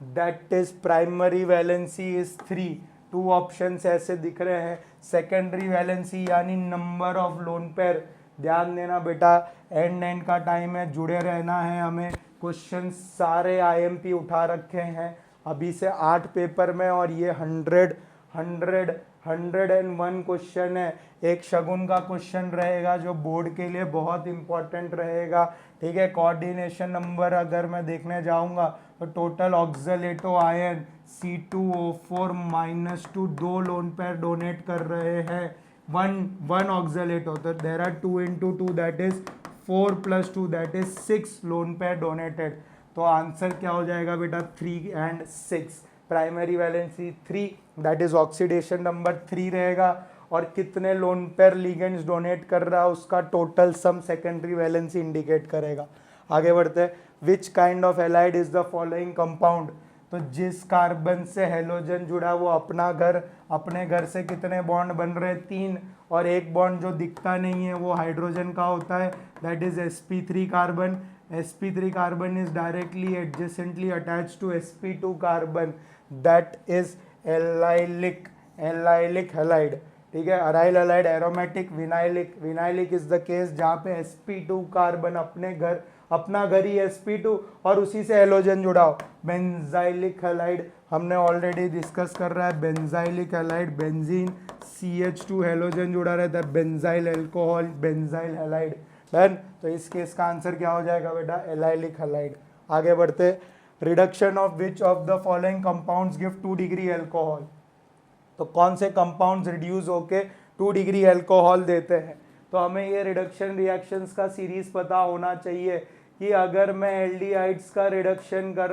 That is primary valency is 3, 2 options ऐसे दिख रहे हैं। सेकेंडरी वैलेंसी यानी नंबर ऑफ लोन पेयर, ध्यान देना बेटा, एंड का टाइम है, जुड़े रहना है हमें। क्वेश्चन सारे आईएमपी उठा रखे हैं अभी से 8 पेपर में, और ये 101 क्वेश्चन है। एक शगुन का क्वेश्चन रहेगा जो बोर्ड के लिए बहुत इंपॉर्टेंट रहेगा, ठीक है। कोऑर्डिनेशन नंबर अगर मैं देखने जाऊंगा तो total oxalato ion C2O4 -2 2 lone pair donate कर रहे हैं, वन ऑक्सलेटो, तो there are 2 into 2 that is 4 + 2 that is 6 lone pair donated. तो आंसर क्या हो जाएगा बेटा 3 and 6। Primary valency 3 that is oxidation number 3 रहेगा, और कितने लोन पेयर लिगेंड्स डोनेट कर रहा है उसका total sum secondary valency indicate करेगा। आगे बढ़ते हैं। Which kind of halide is the following compound, तो जिस कार्बन से हेलोजन जुड़ा वो अपने घर से कितने बॉन्ड बन रहे हैं 3, और एक बॉन्ड जो दिखता नहीं है वो हाइड्रोजन का होता है, that is sp3 carbon. sp3 carbon is directly adjacently attached to sp2 carbon, that is allylic halide, ठीक है। Aryl halide aromatic vinylic is the case जहाँ पे sp2 कार्बन अपना घर ही sp2 और उसी से हेलोजन जुड़ा हो। बेंजाइलिक हैलाइड हमने ऑलरेडी डिस्कस कर रहा है, benzylic halide, benzene CH2 halogen जुड़ा रहता है, benzyl alcohol, benzyl halide, done. तो इस केस का आंसर क्या हो जाएगा बेटा एलाइलिक हैलाइड। आगे बढ़ते। Reduction of which of the following compounds give 2 degree alcohol, तो कौन से कंपाउंड्स रिड्यूस होके 2 डिग्री अल्कोहल देते हैं। तो हमें ये रिडक्शन रिएक्शंस का सीरीज पता होना चाहिए कि अगर मैं एल्डिहाइड्स का रिडक्शन कर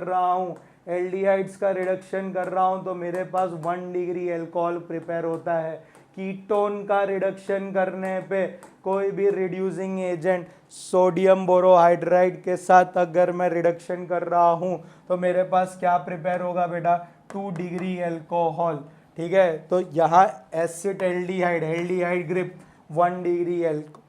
रहा हूँ तो मेरे पास 1 डिग्री अल्कोहल प्रिपेयर होता है। कीटोन का रिडक्शन करने पे कोई भी रिड्यूसिंग एजेंट सोडियम बोरोहाइड्राइड के साथ अगर मैं रिडक्शन कर रहा हूँ तो मेरे पास क्या प्रिपेयर होगा बेटा 2 डिग्री अल्कोहल, ठीक है। तो यहाँ aldehyde group 1 degree alcohol.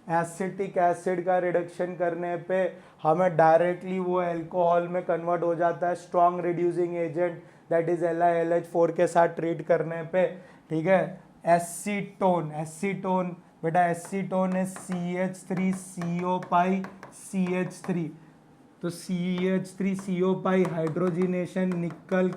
Acetic acid का रिडक्शन करने पे हमें डायरेक्टली वो अल्कोहल में कन्वर्ट हो जाता है strong reducing agent, that is LiLH4 के साथ ट्रीट करने पे, ठीक है। एसीटोन बेटा एसीटोन है CH3CO pi CH3, तो CH3CO pi हाइड्रोजिनेशन निकल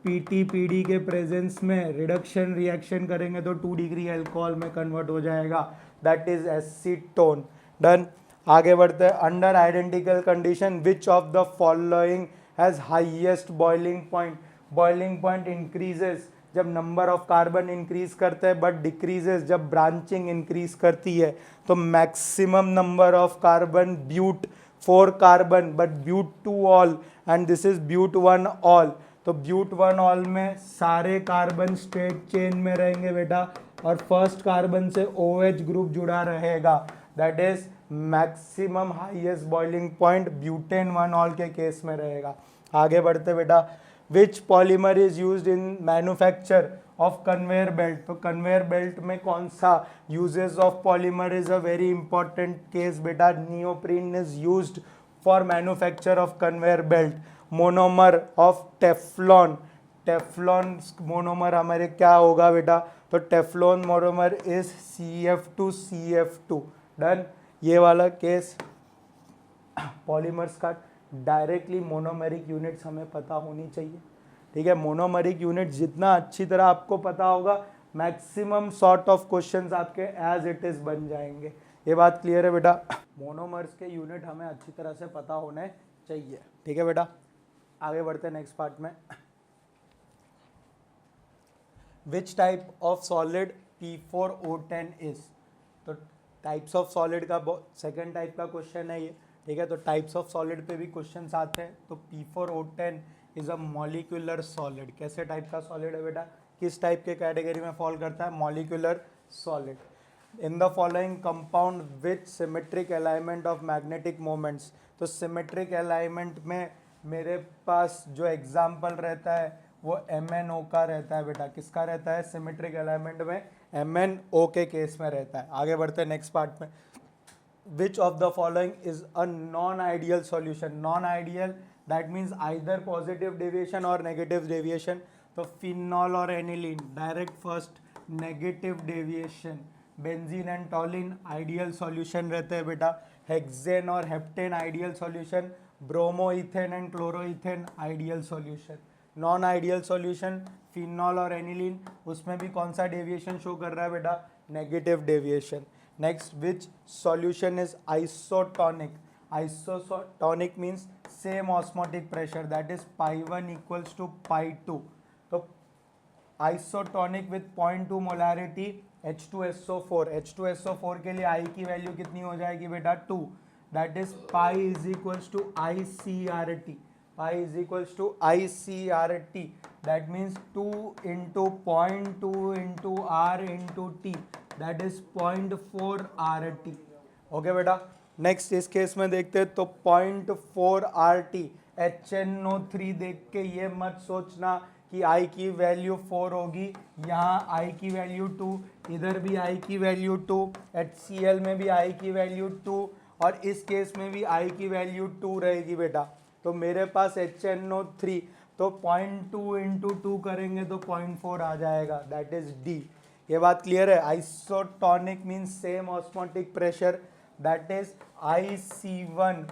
PTPD के प्रेजेंस में रिडक्शन रिएक्शन करेंगे तो 2 डिग्री अल्कोहल में कन्वर्ट हो जाएगा, दैट इज एसीटोन, डन। आगे बढ़ते हैं। Under identical condition which of the following has highest boiling point increases जब नंबर ऑफ कार्बन इंक्रीज करते हैं बट डिक्रीजेस जब ब्रांचिंग इंक्रीज करती है। तो maximum number of carbon but 4 carbon but but 2 ol and this is but 1 ol. तो but 1 all में सारे कार्बन स्ट्रेट चेन में रहेंगे बेटा, और फर्स्ट कार्बन से OH ग्रुप जुड़ा रहेगा, that is maximum highest boiling point butane 1 ol के केस में रहेगा। आगे बढ़ते बेटा। Which polymer is used in manufacture of conveyor belt, तो कन्वेयर बेल्ट में कौन सा uses of polymer is a very important case बेटा। Neoprene is used for manufacture of conveyor belt. Monomer of Teflon monomer हमारे क्या होगा बेटा, तो Teflon monomer is CF2 done. ये वाला केस पॉलीमर्स का डायरेक्टली मोनोमेरिक यूनिट्स हमें पता होनी चाहिए, ठीक है। मोनोमेरिक यूनिट जितना अच्छी तरह आपको पता होगा मैक्सिमम सॉर्ट ऑफ क्वेश्चंस आपके एज इट इज बन जाएंगे। ये बात क्लियर है बेटा। मोनोमर्स के यूनिट हमें अच्छी तरह से पता होने चाहिए, ठीक है बेटा। आगे बढ़ते हैं नेक्स्ट पार्ट में। विच type of solid P4O10 is, तो टाइप्स ऑफ सॉलिड का सेकेंड टाइप का क्वेश्चन है ये, ठीक है। तो टाइप्स ऑफ सॉलिड पे भी क्वेश्चंस आते हैं। तो P4O10 is a molecular solid, कैसे टाइप का सॉलिड है बेटा, किस टाइप के कैटेगरी में फॉल करता है, molecular solid. In the following compound with symmetric alignment of magnetic moments, तो सिमेट्रिक अलाइनमेंट में मेरे पास जो एग्जाम्पल रहता है वो MnO का रहता है बेटा, किसका रहता है, सिमेट्रिक अलाइनमेंट में MnO के केस में रहता है। आगे बढ़ते हैं नेक्स्ट पार्ट में। Which of the following is a non ideal solution, non ideal that means either positive deviation और नेगेटिव डेविएशन. तो फिनॉल और aniline direct first negative deviation. Benzene and टॉलिन ideal solution रहते हैं बेटा. हेक्सेन और heptane ideal solution. Bromo ethane and chloro ethane ideal solution. Non ideal solution phenol और aniline, उसमें भी कौन सा डेविएशन शो कर रहा है बेटा? Negative deviation. Next, which solution is isotonic? Isotonic means same osmotic pressure, that is π1 equals to π2. तो isotonic with 0.2 molarity H2SO4. H2SO4 के लिए I की वैल्यू कितनी हो जाएगी बेटा? 2. That is pi is equals to ICRT. Pi is equals to ICRT. That means 2 into 0.2 into R into T. That is 0.4 RT. Okay बेटा. Next इस case में देखते हैं तो 0.4 RT. HNO3 देख के ये मत सोचना कि I की वैल्यू 4 होगी, यहाँ I की वैल्यू 2, इधर भी I की वैल्यू 2, HCl में भी I की वैल्यू 2 और इस केस में भी I की वैल्यू 2 रहेगी बेटा. तो मेरे पास HNO3, तो 0.2 इंटू 2 करेंगे तो 0.4 आ जाएगा, दैट इज D. ये बात क्लियर है? Isotonic means same osmotic pressure, that is IC1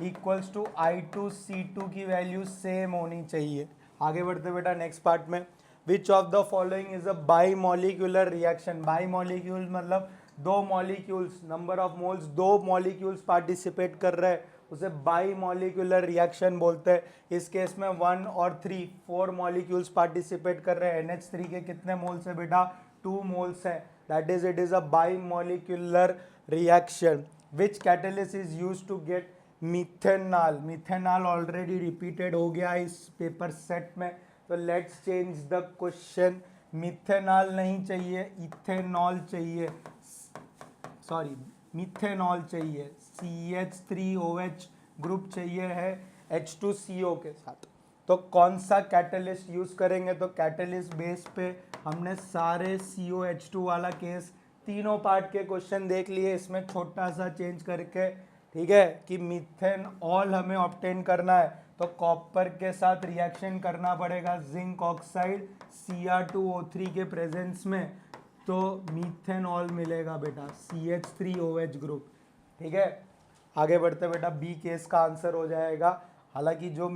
equals to I2C2 की वैल्यू सेम होनी चाहिए. आगे बढ़ते बेटा नेक्स्ट पार्ट में. Which of the following is a bimolecular reaction? Bimolecule मतलब दो मॉलिक्यूल्स, नंबर ऑफ मोल्स, दो मॉलिक्यूल्स पार्टिसिपेट कर रहे हैं, उसे बाईमोलिक्यूलर रिएक्शन बोलते हैं. इस केस में 1 और 3 4 मॉलिक्यूल्स पार्टिसिपेट कर रहे हैं. NH3 के कितने मोल्स है बेटा? 2 मोल्स है. That is it is a bimolecular reaction. Which catalyst is used to get methanol? Methanol already repeated हो गया इस पेपर सेट में, तो let's change the question. Methanol नहीं चाहिए, इथेनॉल चाहिए, सॉरी मिथेनॉल चाहिए. CH3OH ग्रुप चाहिए है H2CO के साथ. तो कौन सा कैटलिस्ट यूज करेंगे? तो कैटलिस्ट बेस पे हमने सारे COH2 वाला केस तीनों पार्ट के क्वेश्चन देख लिए, इसमें छोटा सा चेंज करके, ठीक है, कि मिथेनॉल हमें ऑब्टेन करना है तो कॉपर के साथ रिएक्शन करना पड़ेगा जिंक ऑक्साइड Cr2O3 के प्रेजेंस में, तो मिथेनॉल मिलेगा बेटा, CH3OH ग्रुप. ठीक है, आगे बढ़ते बेटा. बी केस का आंसर हो जाएगा. हालांकि जो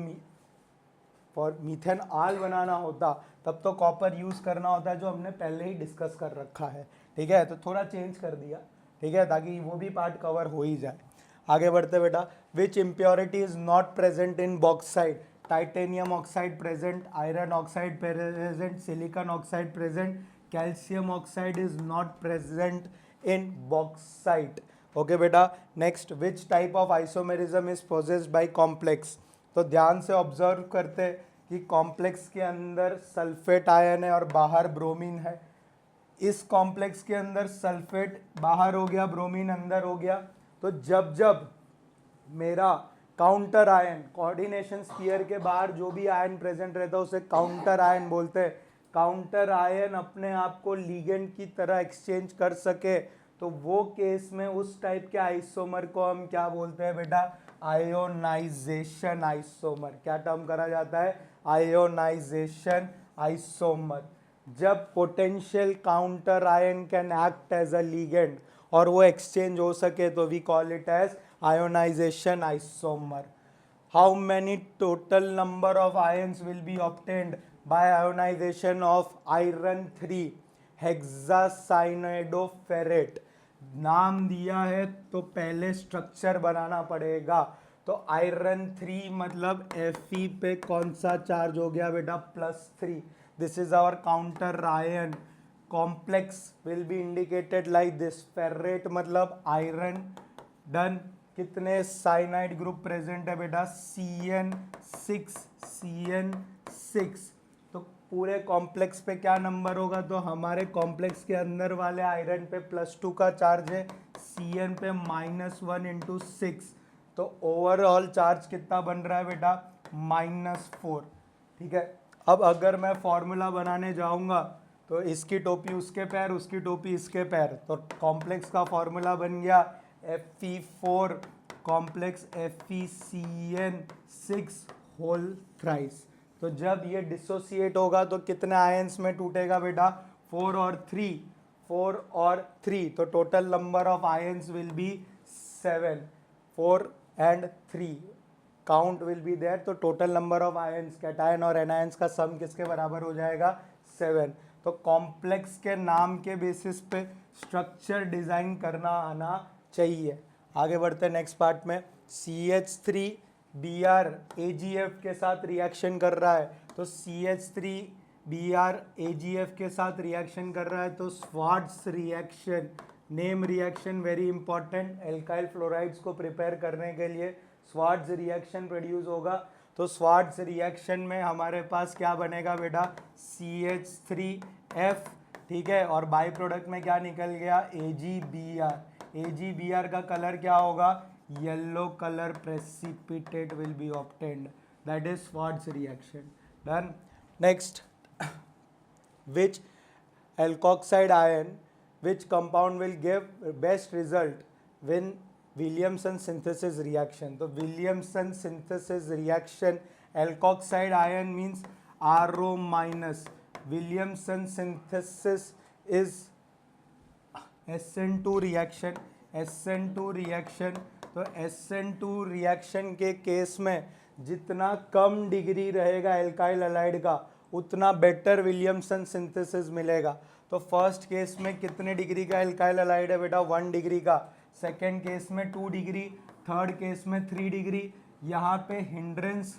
फॉर मिथेनॉल बनाना होता तब तो कॉपर यूज़ करना होता है, जो हमने पहले ही डिस्कस कर रखा है. ठीक है, तो थोड़ा चेंज कर दिया, ठीक है, ताकि वो भी पार्ट कवर हो ही जाए. आगे बढ़ते बेटा. Which impurity is not present in bauxite? Titanium oxide present, iron oxide present, silicon oxide present, calcium oxide is not present in bauxite. Okay बेटा. Next, which type of isomerism is possessed by complex? तो ध्यान से observe करते कि complex के अंदर sulphate ion है और बाहर ब्रोमीन है. इस कॉम्प्लेक्स के अंदर सल्फेट बाहर हो गया, ब्रोमीन अंदर हो गया. तो जब जब मेरा काउंटर आयन, कोऑर्डिनेशन स्फीयर के बाहर जो भी आयन प्रेजेंट रहता है उसे काउंटर आयन बोलते हैं. काउंटर आयन अपने आप को लिगेंड की तरह एक्सचेंज कर सके तो वो केस में उस टाइप के आइसोमर को हम क्या बोलते हैं बेटा? Ionisation isomer. क्या टर्म करा जाता है? Ionization isomer. जब potential counter ion can act as a ligand और वो एक्सचेंज हो सके तो we call it as ionization isomer. How many total number of ions will be obtained by ionization of iron 3 hexacyanidoferrate? नाम दिया है तो पहले स्ट्रक्चर बनाना पड़ेगा. तो आयरन 3 मतलब Fe पे कौन सा चार्ज हो गया बेटा? +3. This is our counter ion. Complex will be indicated like this. Ferrate मतलब आयरन. डन. कितने साइनाइड ग्रुप प्रेजेंट है बेटा? CN6 CN6. तो पूरे कॉम्प्लेक्स पे क्या नंबर होगा? तो हमारे कॉम्प्लेक्स के अंदर वाले आयरन पे +2 का चार्ज है, Cn पे -1 इंटू 6. तो ओवरऑल चार्ज कितना बन रहा है बेटा? -4. ठीक है. अब अगर मैं फॉर्मूला बनाने जाऊंगा तो इसकी टोपी उसके पैर, उसकी टोपी इसके पैर, तो कॉम्प्लेक्स का फॉर्मूला बन गया Fe4 complex FeCN6 whole thrice. तो जब ये डिसोसिएट होगा तो कितने आयंस में टूटेगा बेटा, 4 और 3, 4 और 3, तो total number of ions will be 7, 4 and 3 count will be there. तो total number of ions cation और एनायंस का सम किसके बराबर हो जाएगा, 7। तो कॉम्प्लेक्स के नाम के बेसिस पे स्ट्रक्चर डिजाइन करना आना चाहिए। आगे बढ़ते हैं नेक्स्ट पार्ट में। CH3 Br AgF के साथ रिएक्शन कर रहा है, तो CH3 Br AgF के साथ रिएक्शन कर रहा है, तो Swarts reaction, name reaction very important, alkyl fluorides को प्रिपेयर करने के लिए स्वार्ट्स रिएक्शन प्रोड्यूस होगा। तो स्वार्ट्स रिएक्शन में हमारे पास क्या बनेगा बेटा, CH3F, ठीक है, और बाई प्रोडक्ट में क्या निकल गया, AgBr। AgBr का कलर क्या होगा, yellow colour precipitate will be obtained, that is Swarts reaction. Done. Next, which alkoxide ion, which compound will give best result when Williamson synthesis reaction? तो Williamson synthesis reaction, alkoxide ion means RO minus, Williamson synthesis is SN2 reaction, SN2 reaction। तो SN2 reaction के case में जितना कम degree रहेगा alkyl halide का उतना better Williamson synthesis मिलेगा। तो फर्स्ट केस में कितने डिग्री का एल्काइल हैलाइड है बेटा, 1 डिग्री का, सेकेंड केस में 2 डिग्री, थर्ड केस में 3 डिग्री। यहाँ पे हिंड्रेंस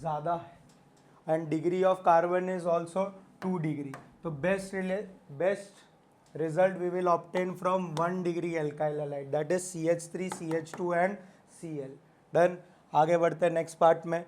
ज़्यादा है and degree of carbon is also 2 degree. तो best result we will obtain from 1 degree alkyl halide, that is CH3 CH2 and Cl। Done. आगे बढ़ते हैं नेक्स्ट पार्ट में।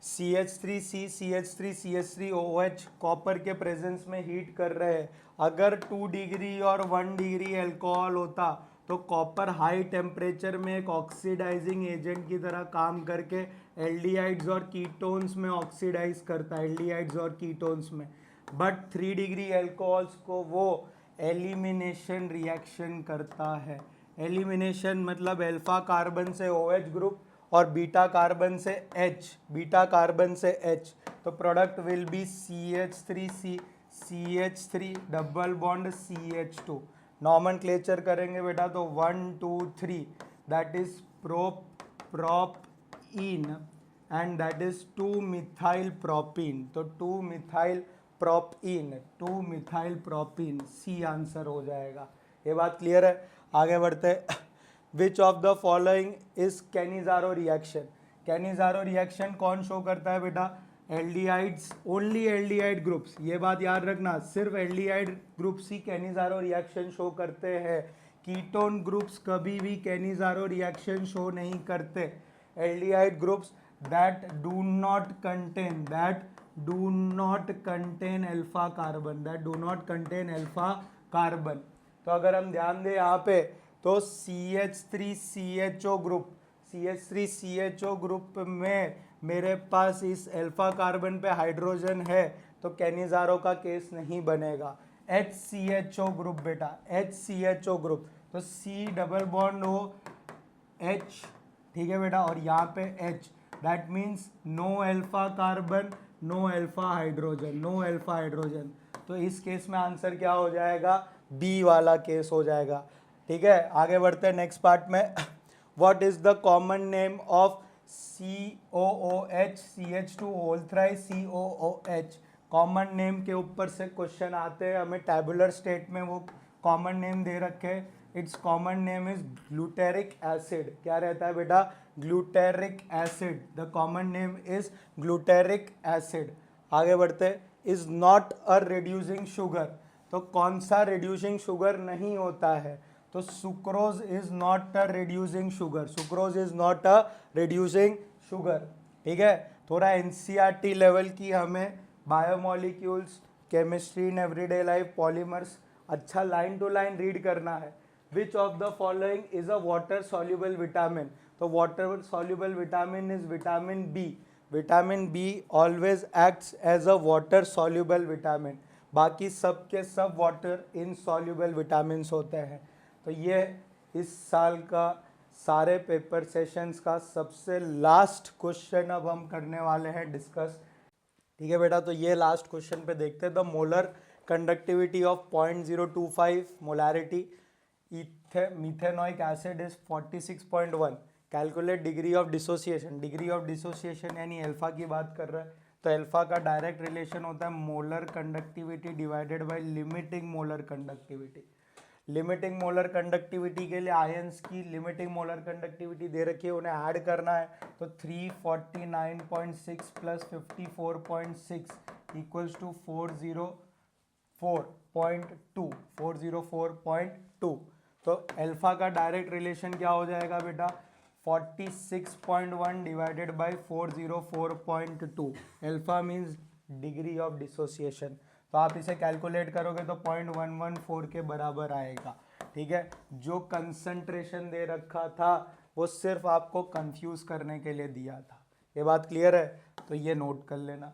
CH3C CH3 CH3 OH copper के presence में heat कर रहे हैं। अगर 2 डिग्री और 1 डिग्री एल्कोहल होता तो कॉपर हाई टेम्परेचर में एक ऑक्सीडाइजिंग एजेंट की तरह काम करके एल्डिहाइड्स और कीटोन्स में ऑक्सीडाइज करता है, एल्डिहाइड्स और कीटोन्स में। बट 3 डिग्री एल्कोहल्स को वो एलिमिनेशन रिएक्शन करता है। एलिमिनेशन मतलब अल्फा कार्बन से OH ग्रुप और बीटा कार्बन से H, बीटा कार्बन से H। तो product will be CH3C, CH3 double bond CH2। Nomenclature करेंगे बेटा तो 1 2 3, that is propene and that is 2 methyl propene. तो 2 methyl propene, 2 methyl propene, C answer हो जाएगा। ये बात क्लियर है। आगे बढ़ते। Which of the following is Cannizzaro reaction? Cannizzaro reaction कौन शो करता है बेटा, एल्डिहाइड्स, ओनली एल्डिहाइड ग्रुप्स। ये बात याद रखना, सिर्फ एल्डिहाइड ग्रुप्स ही कैनिजारो रिएक्शन शो करते हैं। कीटोन ग्रुप्स कभी भी कैनिजारो रिएक्शन शो नहीं करते। Aldehyde groups that do not contain, that do not contain alpha carbon, that do not contain alpha carbon। तो अगर हम ध्यान दें यहाँ पे तो CH3CHO ग्रुप, CH3CHO ग्रुप में मेरे पास इस अल्फा कार्बन पे हाइड्रोजन है तो कैनिजारो का केस नहीं बनेगा। HCHO ग्रुप बेटा, HCHO ग्रुप, तो C double bond O H, ठीक है बेटा, और यहाँ पे H, that means no alpha carbon, no alpha hydrogen, no alpha hydrogen. तो इस केस में आंसर क्या हो जाएगा, बी वाला केस हो जाएगा। ठीक है, आगे बढ़ते हैं नेक्स्ट पार्ट में। What is the common name of COOH CH2 whole thrice COOH? Common name के ऊपर से क्वेश्चन आते हैं, हमें टैबुलर स्टेट में वो कॉमन नेम दे रखे हैं। It's common name is glutaric acid. क्या रहता है बेटा, glutaric acid. The common name is glutaric acid. आगे बढ़ते। Is not a reducing sugar, तो कौन सा रिड्यूसिंग शुगर नहीं होता है, तो sucrose is not a reducing sugar, sucrose is not a reducing sugar. ठीक है, थोड़ा NCERT लेवल की हमें biomolecules, chemistry in everyday life, polymers अच्छा लाइन टू लाइन रीड करना है। विच of the following is a water soluble vitamin? तो water soluble vitamin is vitamin B. Vitamin B always acts as a water soluble vitamin. बाकी सब के सब water insoluble vitamins होते हैं। तो ये इस साल का सारे पेपर सेशंस का सबसे लास्ट क्वेश्चन अब हम करने वाले हैं डिस्कस। ठीक है बेटा, तो ये लास्ट क्वेश्चन पे देखते हैं। The molar conductivity of 0.025 molarity methanoic acid is 46.1। Calculate degree of dissociation. Degree of dissociation यानी अल्फा की बात कर रहा है, तो अल्फा का डायरेक्ट रिलेशन होता है molar conductivity divided by limiting molar conductivity. Limiting molar conductivity के लिए आयंस की लिमिटिंग मोलर कंडक्टिविटी दे रखी है, उन्हें ऐड करना है, तो 349.6 प्लस 54.6 इक्वल्स टू 404.2। तो अल्फा का डायरेक्ट रिलेशन क्या हो जाएगा बेटा, 46.1 divided by 404.2। Alpha means degree of dissociation, तो आप इसे कैलकुलेट करोगे तो 0.114 के बराबर आएगा। ठीक है, जो कंसंट्रेशन दे रखा था वो सिर्फ आपको कंफ्यूज करने के लिए दिया था। ये बात क्लियर है, तो ये नोट कर लेना।